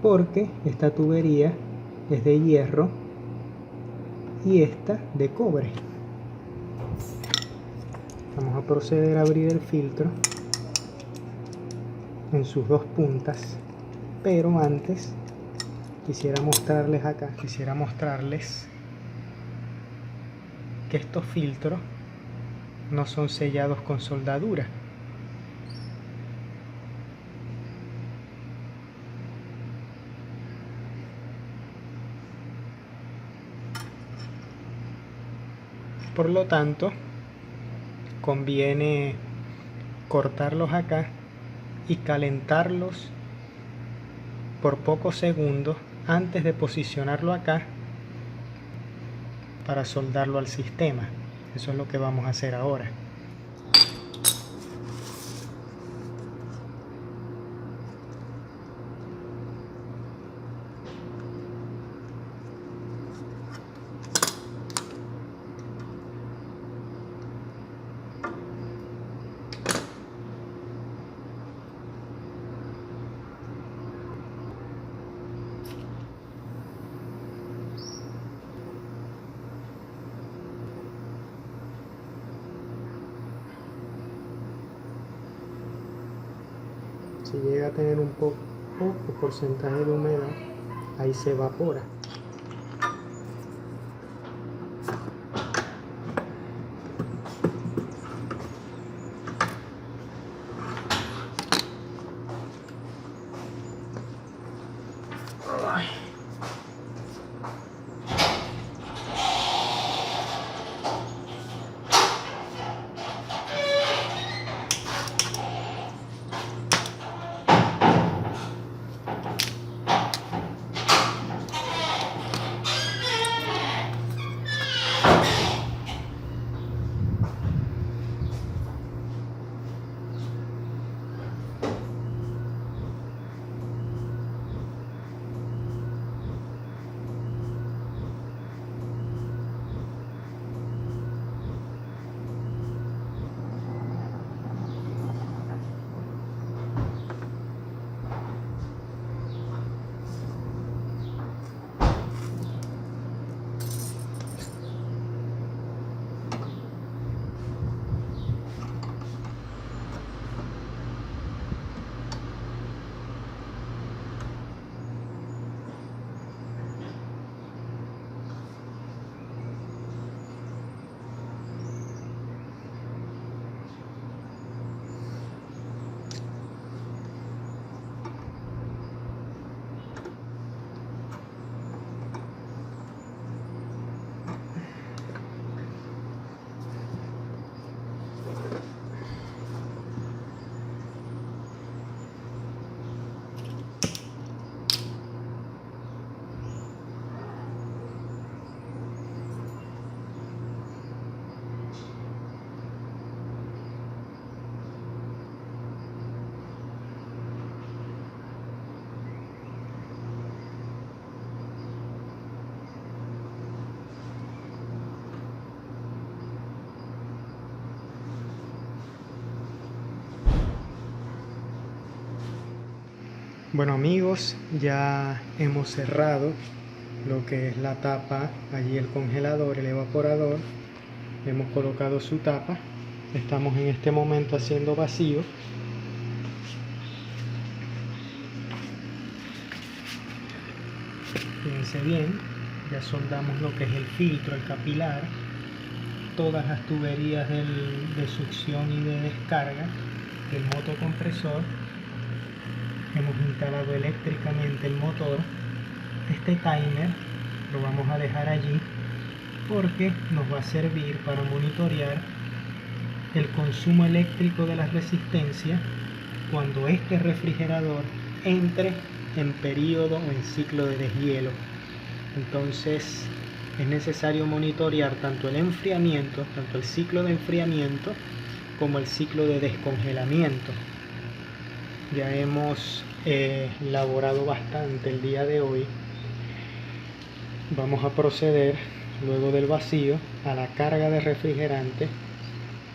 porque esta tubería es de hierro y esta de cobre. Vamos a proceder a abrir el filtro en sus dos puntas, pero antes quisiera mostrarles que estos filtros no son sellados con soldadura. Por lo tanto, conviene cortarlos acá y calentarlos por pocos segundos antes de posicionarlo acá para soldarlo al sistema. Eso es lo que vamos a hacer ahora. Si llega a tener un poco porcentaje de humedad, ahí se evapora. Bueno amigos, ya hemos cerrado lo que es la tapa, allí el congelador, el evaporador. Hemos colocado su tapa. Estamos en este momento haciendo vacío. Fíjense bien, ya soldamos lo que es el filtro, el capilar, todas las tuberías de succión y de descarga del motocompresor. Hemos instalado eléctricamente el motor. Este timer lo vamos a dejar allí porque nos va a servir para monitorear el consumo eléctrico de las resistencias cuando este refrigerador entre en periodo o en ciclo de deshielo. Entonces es necesario monitorear tanto el enfriamiento, tanto el ciclo de enfriamiento como el ciclo de descongelamiento. Ya hemos elaborado bastante el día de hoy. Vamos a proceder luego del vacío a la carga de refrigerante.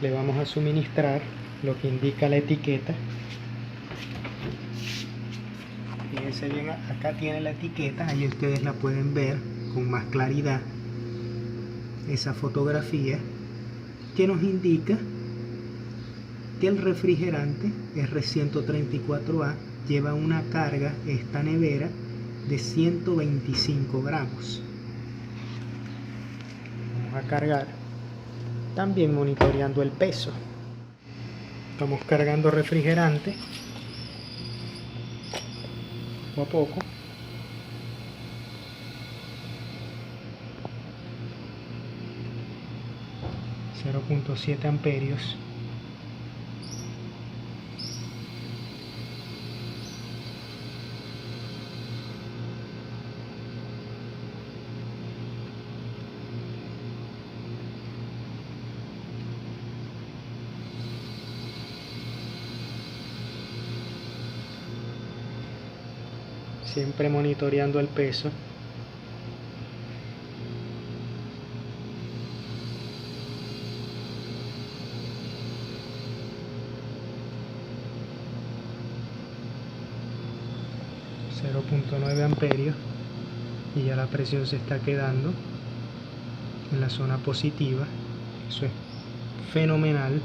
Le vamos a suministrar lo que indica la etiqueta. Fíjense bien, acá tiene la etiqueta, ahí ustedes la pueden ver con más claridad, esa fotografía que nos indica que el refrigerante R134A lleva una carga, esta nevera, de 125 gramos. Vamos a cargar, también monitoreando el peso. Estamos cargando refrigerante poco a poco. .7 amperios. Siempre monitoreando el peso. .9 amperios y ya la presión se está quedando en la zona positiva. Eso es fenomenal.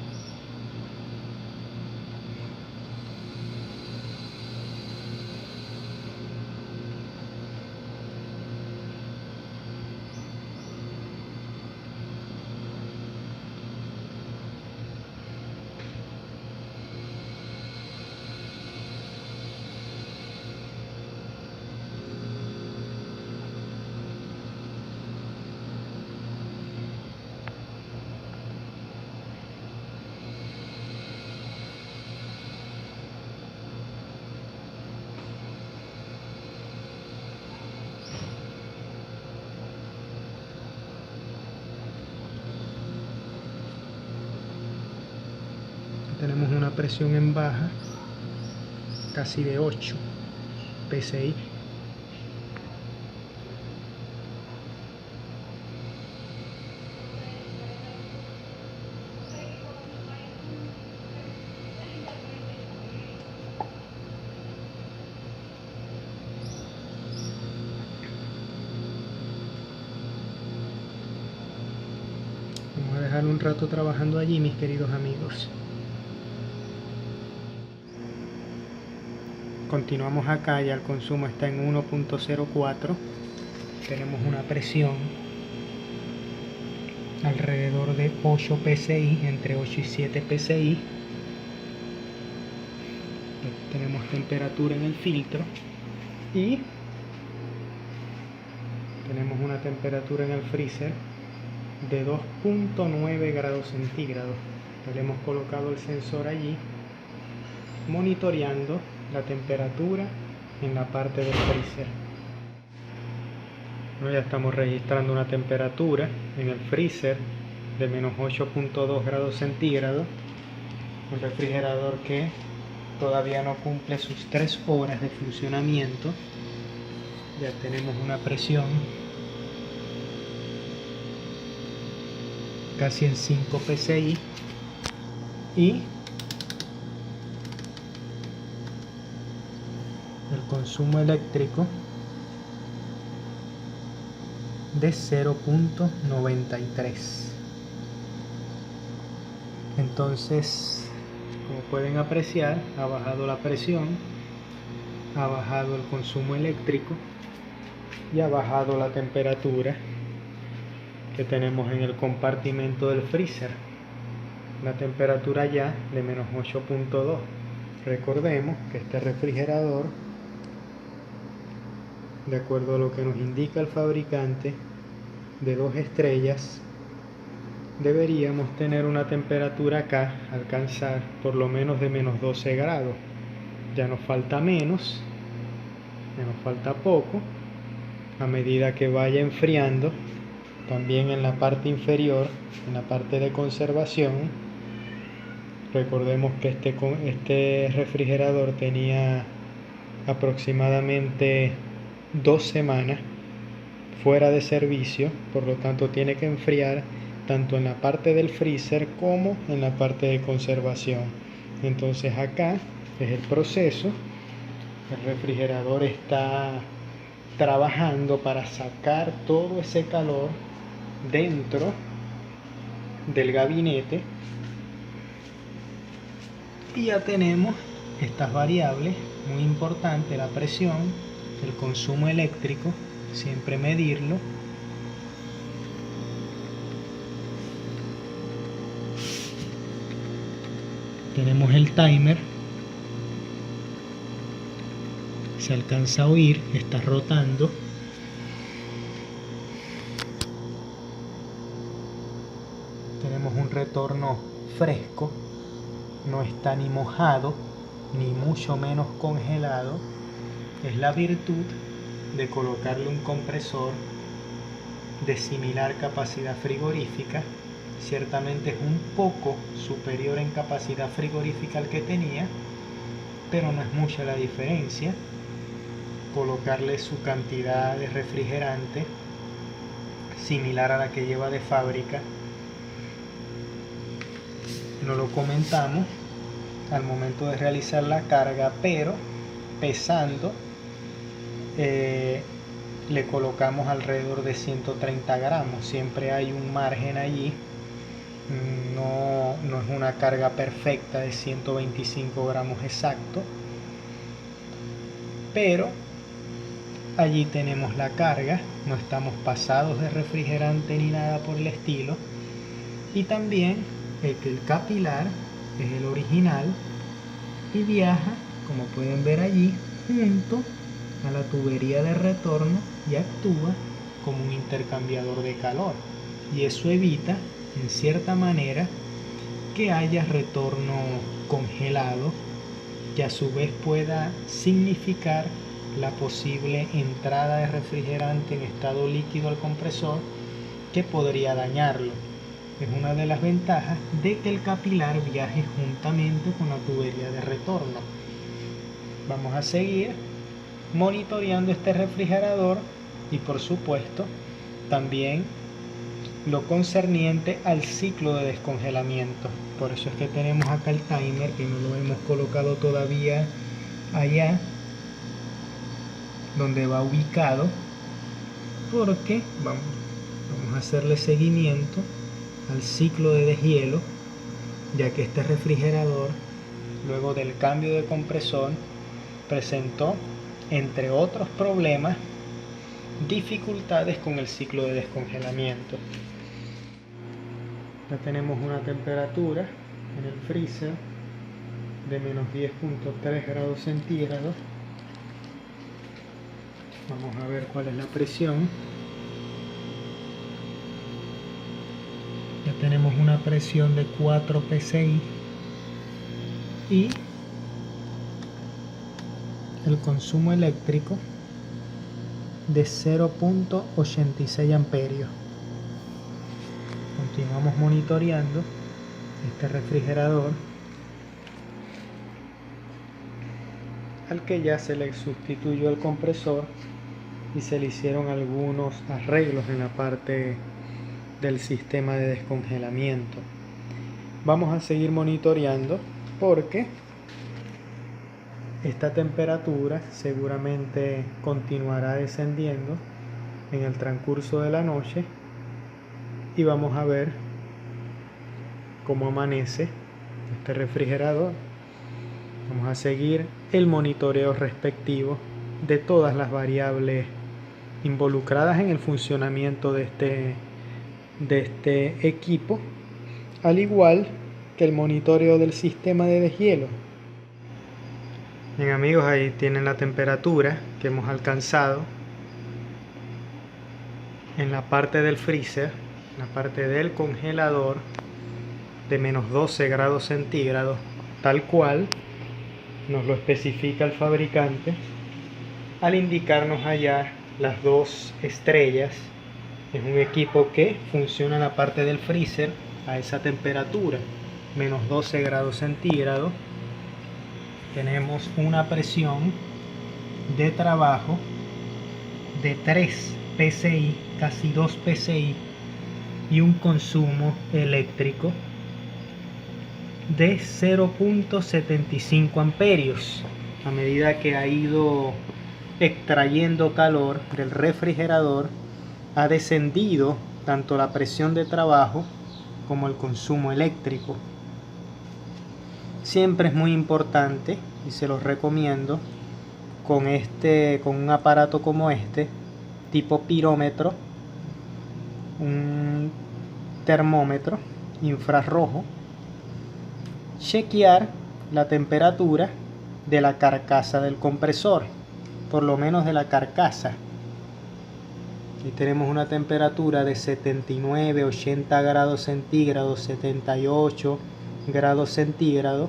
Tenemos una presión en baja, casi de 8 PSI. Vamos a dejar un rato trabajando allí, mis queridos amigos. Continuamos acá, ya el consumo está en 1.04. Tenemos una presión alrededor de 8 PSI, entre 8 y 7 PSI. Tenemos temperatura en el filtro y tenemos una temperatura en el freezer de 2.9 grados centígrados. Le hemos colocado el sensor allí, monitoreando la temperatura en la parte del freezer. Ya estamos registrando una temperatura en el freezer de menos 8.2 grados centígrados. Un refrigerador que todavía no cumple sus 3 horas de funcionamiento. Ya tenemos una presión casi en 5 PSI y el consumo eléctrico de 0.93. Entonces, como pueden apreciar, ha bajado la presión, ha bajado el consumo eléctrico y ha bajado la temperatura que tenemos en el compartimento del freezer. La temperatura ya de menos 8.2. Recordemos que este refrigerador, de acuerdo a lo que nos indica el fabricante, de 2 estrellas, deberíamos tener una temperatura acá, alcanzar por lo menos de menos 12 grados. Ya nos falta menos, ya nos falta poco. A medida que vaya enfriando, también en la parte inferior, en la parte de conservación, recordemos que este refrigerador tenía aproximadamente 2 semanas fuera de servicio, por lo tanto tiene que enfriar tanto en la parte del freezer como en la parte de conservación. Entonces acá es el proceso El refrigerador está trabajando para sacar todo ese calor dentro del gabinete, y ya tenemos estas variables muy importantes: la presión, el consumo eléctrico, siempre medirlo, tenemos el timer, se alcanza a oír, está rotando. Tenemos un retorno fresco, no está ni mojado ni mucho menos congelado. Es la virtud de colocarle un compresor de similar capacidad frigorífica. Ciertamente es un poco superior en capacidad frigorífica al que tenía, pero no es mucha la diferencia. Colocarle su cantidad de refrigerante similar a la que lleva de fábrica. No lo comentamos al momento de realizar la carga, pero pesando le colocamos alrededor de 130 gramos. Siempre hay un margen allí. No es una carga perfecta de 125 gramos exacto, pero allí tenemos la carga. No estamos pasados de refrigerante ni nada por el estilo. Y también el capilar es el original y viaja, como pueden ver allí, junto a la tubería de retorno y actúa como un intercambiador de calor, y eso evita en cierta manera que haya retorno congelado, que a su vez pueda significar la posible entrada de refrigerante en estado líquido al compresor, que podría dañarlo. Es una de las ventajas de que el capilar viaje juntamente con la tubería de retorno. Vamos a seguir monitoreando este refrigerador y, por supuesto, también lo concerniente al ciclo de descongelamiento. Por eso es que tenemos acá el timer, que no lo hemos colocado todavía allá donde va ubicado, porque vamos a hacerle seguimiento al ciclo de deshielo, ya que este refrigerador, luego del cambio de compresor, presentó, entre otros problemas, dificultades con el ciclo de descongelamiento. Ya tenemos una temperatura en el freezer de menos 10.3 grados centígrados. Vamos a ver cuál es la presión. Ya tenemos una presión de 4 psi y el consumo eléctrico de 0.86 amperios. Continuamos monitoreando este refrigerador, al que ya se le sustituyó el compresor y se le hicieron algunos arreglos en la parte del sistema de descongelamiento. Vamos a seguir monitoreando porque esta temperatura seguramente continuará descendiendo en el transcurso de la noche, y vamos a ver cómo amanece este refrigerador. Vamos a seguir el monitoreo respectivo de todas las variables involucradas en el funcionamiento de este equipo, al igual que el monitoreo del sistema de deshielo. Bien amigos, ahí tienen la temperatura que hemos alcanzado en la parte del freezer, en la parte del congelador, de menos 12 grados centígrados, tal cual nos lo especifica el fabricante al indicarnos allá las 2 estrellas. Es un equipo que funciona en la parte del freezer a esa temperatura, menos 12 grados centígrados. Tenemos una presión de trabajo de 3 psi, casi 2 psi, y un consumo eléctrico de 0.75 amperios. a medida que ha ido extrayendo calor del refrigerador, ha descendido tanto la presión de trabajo como el consumo eléctrico. Siempre es muy importante, y se los recomiendo, con un aparato como este, tipo pirómetro, un termómetro infrarrojo, chequear la temperatura de la carcasa del compresor, por lo menos de la carcasa. Aquí tenemos una temperatura de 79, 80 grados centígrados, 78 grados centígrados.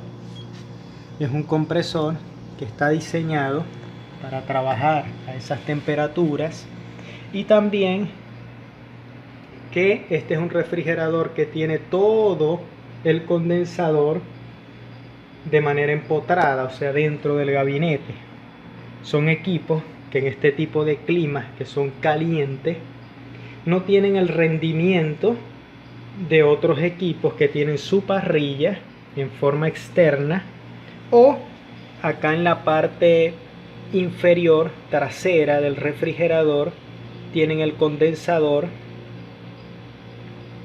Es un compresor que está diseñado para trabajar a esas temperaturas, y también que este es un refrigerador que tiene todo el condensador de manera empotrada, o sea, dentro del gabinete. Son equipos que en este tipo de climas que son calientes no tienen el rendimiento de otros equipos que tienen su parrilla en forma externa, o acá en la parte inferior trasera del refrigerador tienen el condensador,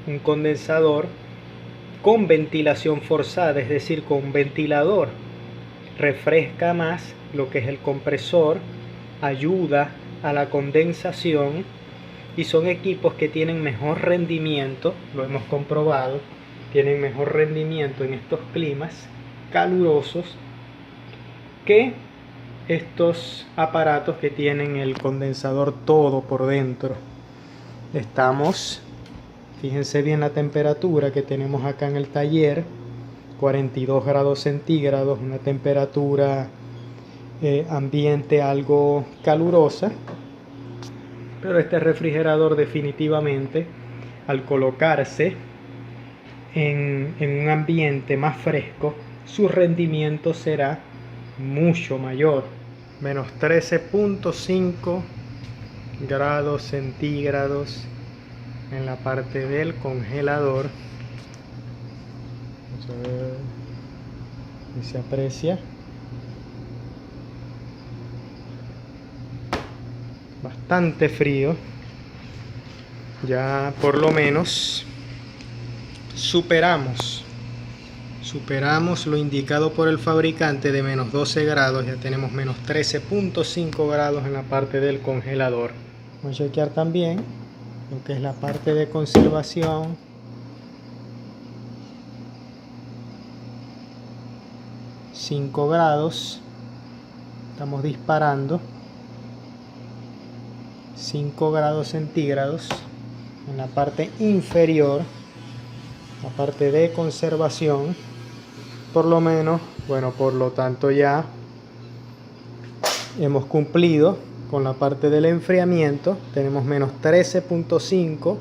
un condensador con ventilación forzada, es decir, con ventilador. Refresca más lo que es el compresor, ayuda a la condensación, y son equipos que tienen mejor rendimiento, lo hemos comprobado, tienen mejor rendimiento en estos climas calurosos que estos aparatos que tienen el condensador todo por dentro. Fíjense bien la temperatura que tenemos acá en el taller, 42 grados centígrados, una temperatura ambiente algo calurosa, pero este refrigerador definitivamente, al colocarse en un ambiente más fresco, su rendimiento será mucho mayor. Menos 13.5 grados centígrados en la parte del congelador. Vamos a ver si se aprecia. Bastante frío. Ya por lo menos superamos lo indicado por el fabricante de menos 12 grados. Ya tenemos menos 13.5 grados en la parte del congelador. Vamos a chequear también lo que es la parte de conservación. ...5 grados... estamos disparando. 5 grados centígrados en la parte inferior, la parte de conservación. Por lo menos, bueno, por lo tanto ya hemos cumplido con la parte del enfriamiento. Tenemos menos 13.5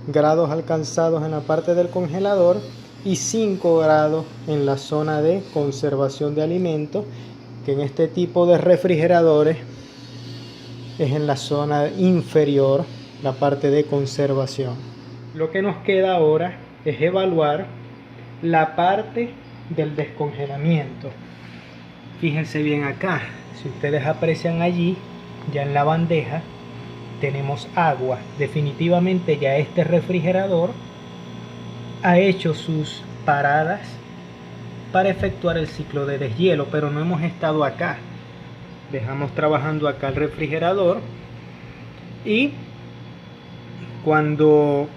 grados alcanzados en la parte del congelador y 5 grados en la zona de conservación de alimentos, que en este tipo de refrigeradores es en la zona inferior, la parte de conservación. Lo que nos queda ahora es evaluar la parte del descongelamiento. Fíjense bien acá, si ustedes aprecian allí, ya en la bandeja tenemos agua. Definitivamente ya este refrigerador ha hecho sus paradas para efectuar el ciclo de deshielo, pero no hemos estado acá. Dejamos trabajando acá el refrigerador, y cuando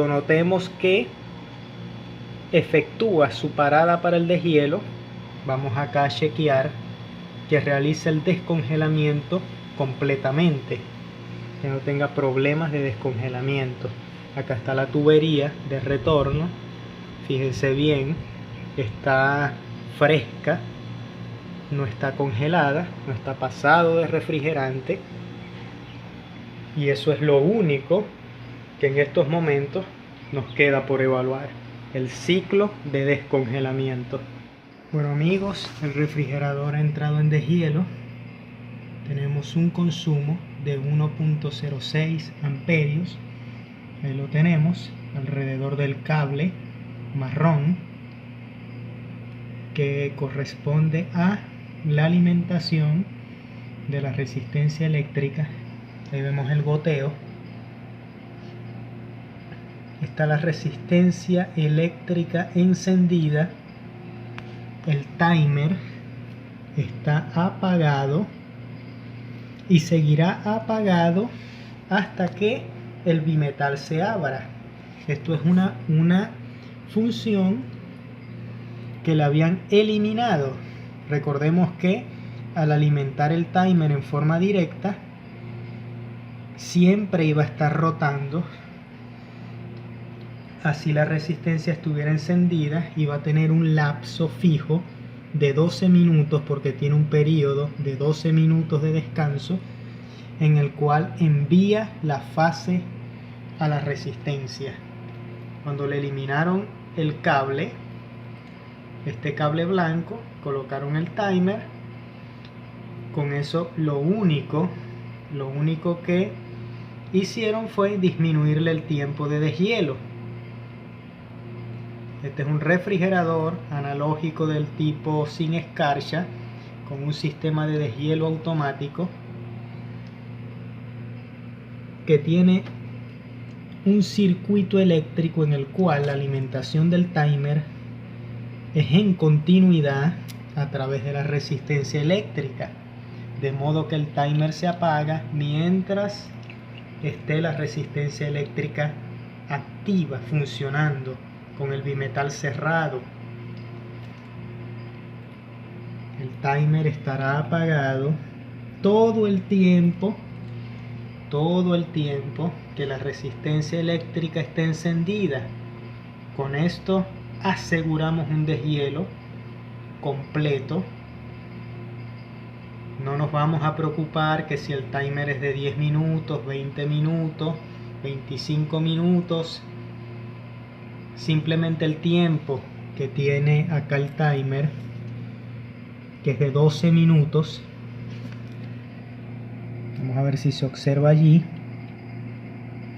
notemos que efectúa su parada para el deshielo, vamos acá a chequear que realice el descongelamiento completamente, que no tenga problemas de descongelamiento. Acá está la tubería de retorno, fíjense bien, está fresca, no está congelada, no está pasado de refrigerante, y eso es lo único que en estos momentos nos queda por evaluar: el ciclo de descongelamiento. Bueno amigos, el refrigerador ha entrado en deshielo. Tenemos un consumo de 1.06 amperios. Ahí lo tenemos alrededor del cable marrón, que corresponde a la alimentación de la resistencia eléctrica. Ahí vemos el goteo. Está la resistencia eléctrica encendida. El timer está apagado y seguirá apagado hasta que el bimetal se abra. Esto es una función que la habían eliminado. Recordemos que al alimentar el timer en forma directa, siempre iba a estar rotando. Así la resistencia estuviera encendida, iba a tener un lapso fijo de 12 minutos, porque tiene un periodo de 12 minutos de descanso en el cual envía la fase a la resistencia. Cuando le eliminaron el cable, este cable blanco, colocaron el timer. Con eso lo único que hicieron fue disminuirle el tiempo de deshielo. Este es un refrigerador analógico del tipo sin escarcha, con un sistema de deshielo automático que tiene un circuito eléctrico en el cual la alimentación del timer es en continuidad a través de la resistencia eléctrica, de modo que el timer se apaga mientras esté la resistencia eléctrica activa, funcionando, con el bimetal cerrado. El timer estará apagado todo el tiempo que la resistencia eléctrica esté encendida. Con esto aseguramos un deshielo completo. No nos vamos a preocupar que si el timer es de 10 minutos, 20 minutos, 25 minutos. Simplemente el tiempo que tiene acá el timer, que es de 12 minutos. Vamos a ver si se observa allí.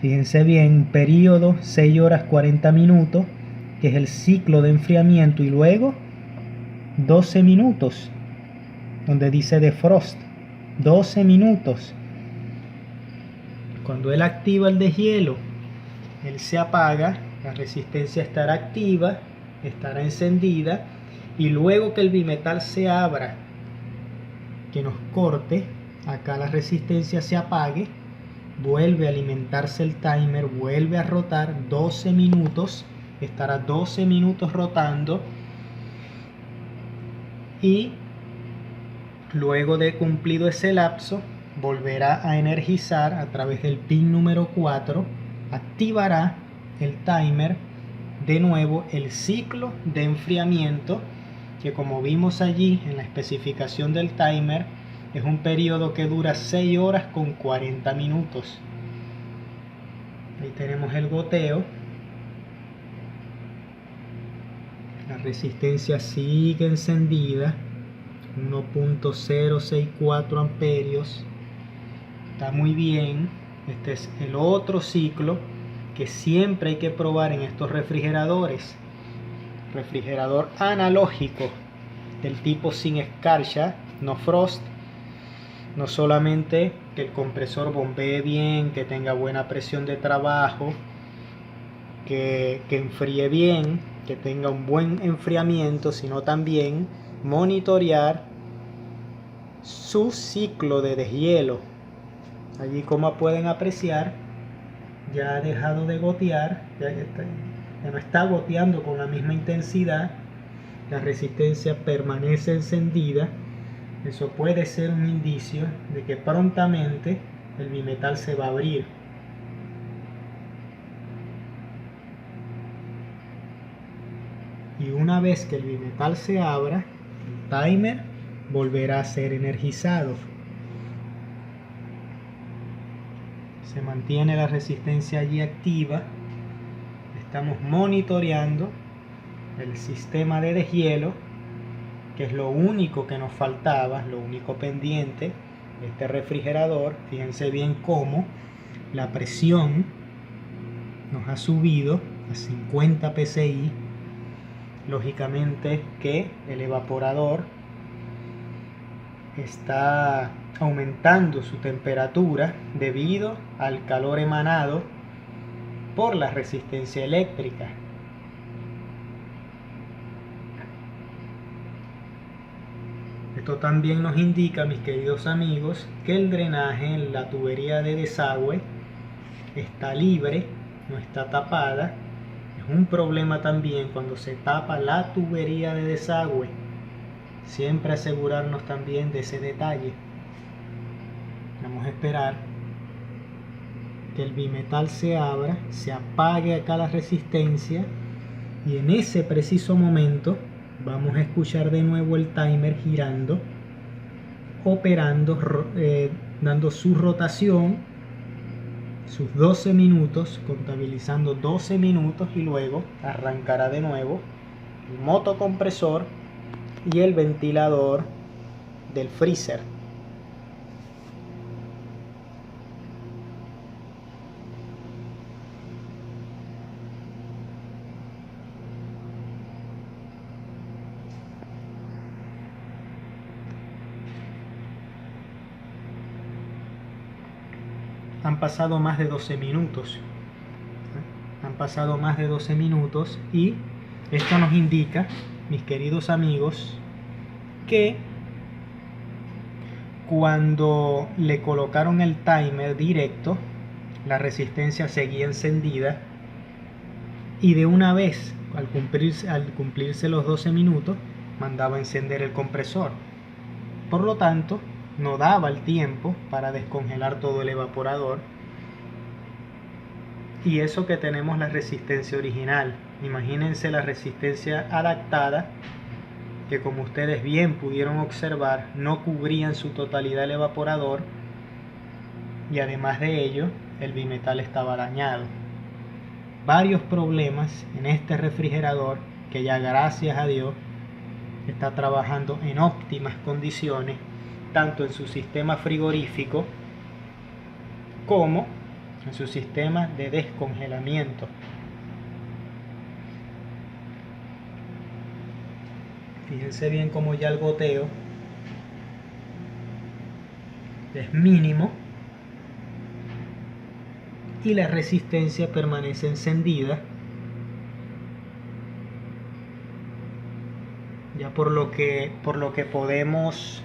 Fíjense bien, periodo 6 horas 40 minutos, que es el ciclo de enfriamiento, y luego 12 minutos, donde dice defrost, 12 minutos. Cuando él activa el deshielo, él se apaga, la resistencia estará activa, estará encendida, y luego que el bimetal se abra, que nos corte, acá la resistencia se apague, vuelve a alimentarse el timer, vuelve a rotar 12 minutos, estará 12 minutos rotando, y luego de cumplido ese lapso volverá a energizar a través del pin número 4, activará el timer de nuevo el ciclo de enfriamiento, que como vimos allí en la especificación del timer, es un periodo que dura 6 horas con 40 minutos. Ahí tenemos el goteo. La resistencia sigue encendida, 1.064 amperios. Está muy bien. Este es el otro ciclo que siempre hay que probar en estos refrigeradores. Refrigerador analógico del tipo sin escarcha, no frost. No solamente que el compresor bombee bien, que tenga buena presión de trabajo, que enfríe bien, que tenga un buen enfriamiento, sino también monitorear su ciclo de deshielo. Allí, como pueden apreciar, ya ha dejado de gotear, ya no está goteando con la misma intensidad, la resistencia permanece encendida. Eso puede ser un indicio de que prontamente el bimetal se va a abrir. Y una vez que el bimetal se abra, el timer volverá a ser energizado. Se mantiene la resistencia allí activa. Estamos monitoreando el sistema de deshielo, que es lo único que nos faltaba, lo único pendiente de este refrigerador. Fíjense bien cómo la presión nos ha subido a 50 psi. Lógicamente que el evaporador está aumentando su temperatura debido al calor emanado por la resistencia eléctrica. Esto también nos indica, mis queridos amigos, que el drenaje en la tubería de desagüe está libre, no está tapada. Es un problema también cuando se tapa la tubería de desagüe. Siempre asegurarnos también de ese detalle. Vamos a esperar que el bimetal se abra, se apague acá la resistencia, y en ese preciso momento vamos a escuchar de nuevo el timer girando, operando, dando su rotación, sus 12 minutos, contabilizando 12 minutos, y luego arrancará de nuevo el motocompresor y el ventilador del freezer. Han pasado más de 12 minutos. Han pasado más de 12 minutos y esto nos indica, mis queridos amigos, que cuando le colocaron el timer directo, la resistencia seguía encendida, y de una vez, al cumplirse los 12 minutos, mandaba a encender el compresor. Por lo tanto, no daba el tiempo para descongelar todo el evaporador. Y eso que tenemos la resistencia original. Imagínense la resistencia adaptada, que como ustedes bien pudieron observar, no cubría en su totalidad el evaporador, y además de ello, el bimetal estaba dañado. Varios problemas en este refrigerador, que ya gracias a Dios está trabajando en óptimas condiciones, tanto en su sistema frigorífico como en su sistema de descongelamiento. Fíjense bien como ya el goteo es mínimo y la resistencia permanece encendida. Ya por lo que podemos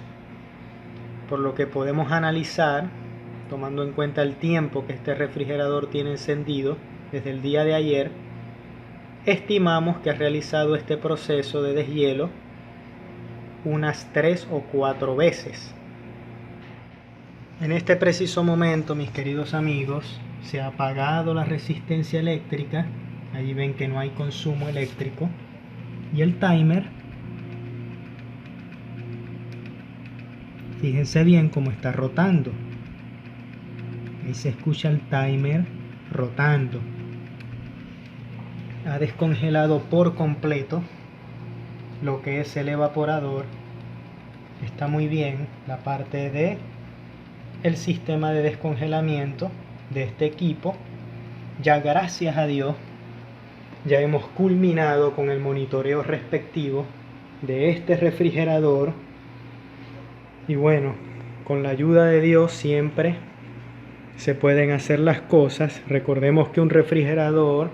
analizar, tomando en cuenta el tiempo que este refrigerador tiene encendido desde el día de ayer, estimamos que ha realizado este proceso de deshielo unas 3 o 4 veces. En este preciso momento, mis queridos amigos, se ha apagado la resistencia eléctrica. Allí ven que no hay consumo eléctrico, y el timer, fíjense bien cómo está rotando. Ahí se escucha el timer rotando. Ha descongelado por completo lo que es el evaporador. Está muy bien la parte de el sistema de descongelamiento de este equipo. Ya gracias a Dios ya hemos culminado con el monitoreo respectivo de este refrigerador. Y bueno, con la ayuda de Dios siempre se pueden hacer las cosas. Recordemos que un refrigerador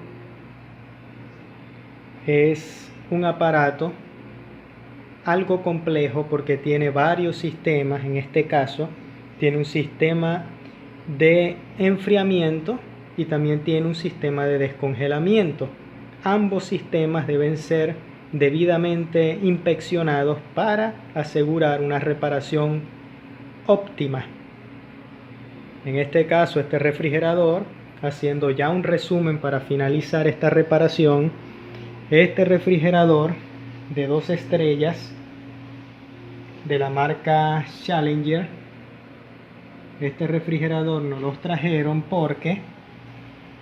es un aparato algo complejo porque tiene varios sistemas. En este caso tiene un sistema de enfriamiento y también tiene un sistema de descongelamiento. Ambos sistemas deben ser debidamente inspeccionados para asegurar una reparación óptima. En este caso, este refrigerador, haciendo ya un resumen para finalizar esta reparación, este refrigerador de 2 estrellas de la marca Challenger, este refrigerador nos los trajeron porque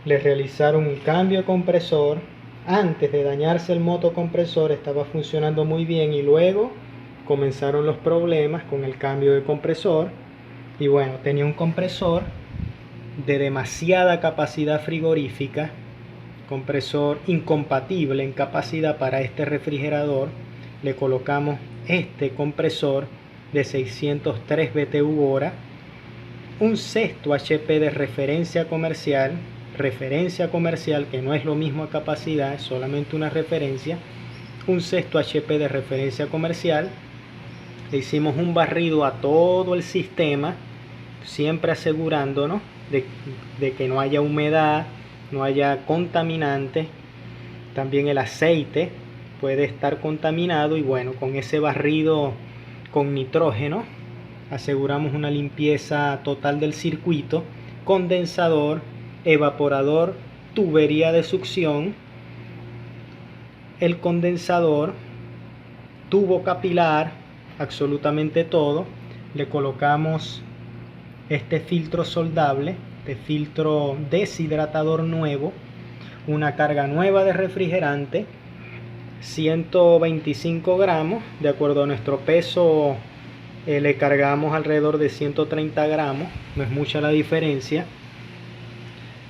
le realizaron un cambio de compresor. Antes de dañarse el motocompresor estaba funcionando muy bien, y luego comenzaron los problemas con el cambio de compresor. Y bueno, tenía un compresor de demasiada capacidad frigorífica, compresor incompatible en capacidad para este refrigerador. Le colocamos este compresor de 603 BTU hora, un sexto HP de referencia comercial que no es lo mismo a capacidad, es solamente una referencia, un sexto HP de referencia comercial. Le hicimos un barrido a todo el sistema, siempre asegurándonos de que no haya humedad, no haya contaminantes. También el aceite puede estar contaminado y bueno, con ese barrido con nitrógeno aseguramos una limpieza total del circuito, condensador, evaporador, tubería de succión, el condensador, tubo capilar, absolutamente todo. Le colocamos este filtro soldable, este filtro deshidratador nuevo, una carga nueva de refrigerante, 125 gramos, de acuerdo a nuestro peso le cargamos alrededor de 130 gramos, no es mucha la diferencia.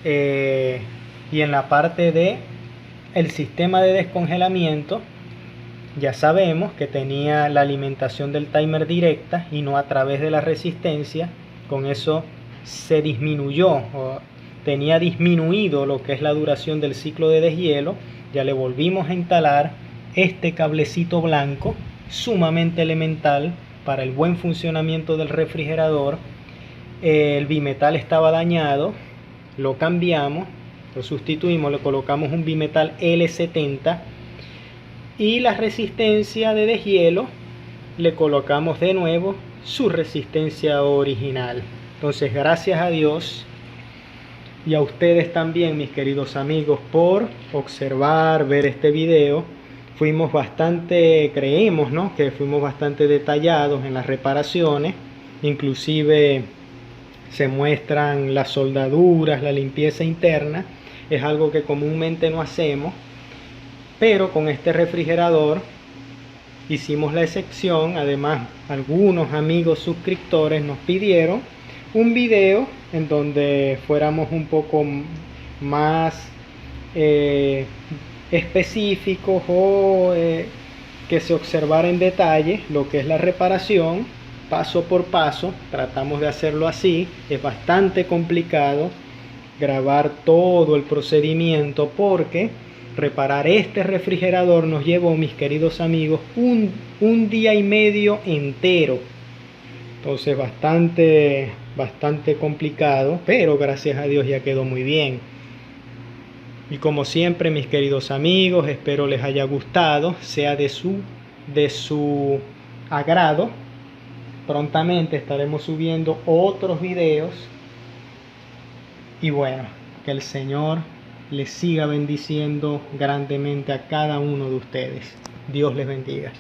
Y en la parte de el sistema de descongelamiento, ya sabemos que tenía la alimentación del timer directa y no a través de la resistencia. Con eso se disminuyó, o tenía disminuido lo que es la duración del ciclo de deshielo. Ya le volvimos a instalar este cablecito blanco, sumamente elemental para el buen funcionamiento del refrigerador. El bimetal estaba dañado, lo cambiamos, lo sustituimos, le colocamos un bimetal L70 y la resistencia de deshielo le colocamos de nuevo su resistencia original. Entonces, gracias a Dios y a ustedes también, mis queridos amigos, por observar, ver este video. Creemos, ¿no?, que fuimos bastante detallados en las reparaciones. Inclusive se muestran las soldaduras, la limpieza interna. Es algo que comúnmente no hacemos, pero con este refrigerador hicimos la excepción. Además, algunos amigos suscriptores nos pidieron un video en donde fuéramos un poco más específicos, o que se observara en detalle lo que es la reparación paso por paso. Tratamos de hacerlo así. Es bastante complicado grabar todo el procedimiento, porque reparar este refrigerador nos llevó, mis queridos amigos, un día y medio entero. Entonces bastante complicado, pero gracias a Dios ya quedó muy bien. Y como siempre, mis queridos amigos, espero les haya gustado, sea de su agrado. Prontamente estaremos subiendo otros videos. Y bueno, que el Señor les siga bendiciendo grandemente a cada uno de ustedes. Dios les bendiga.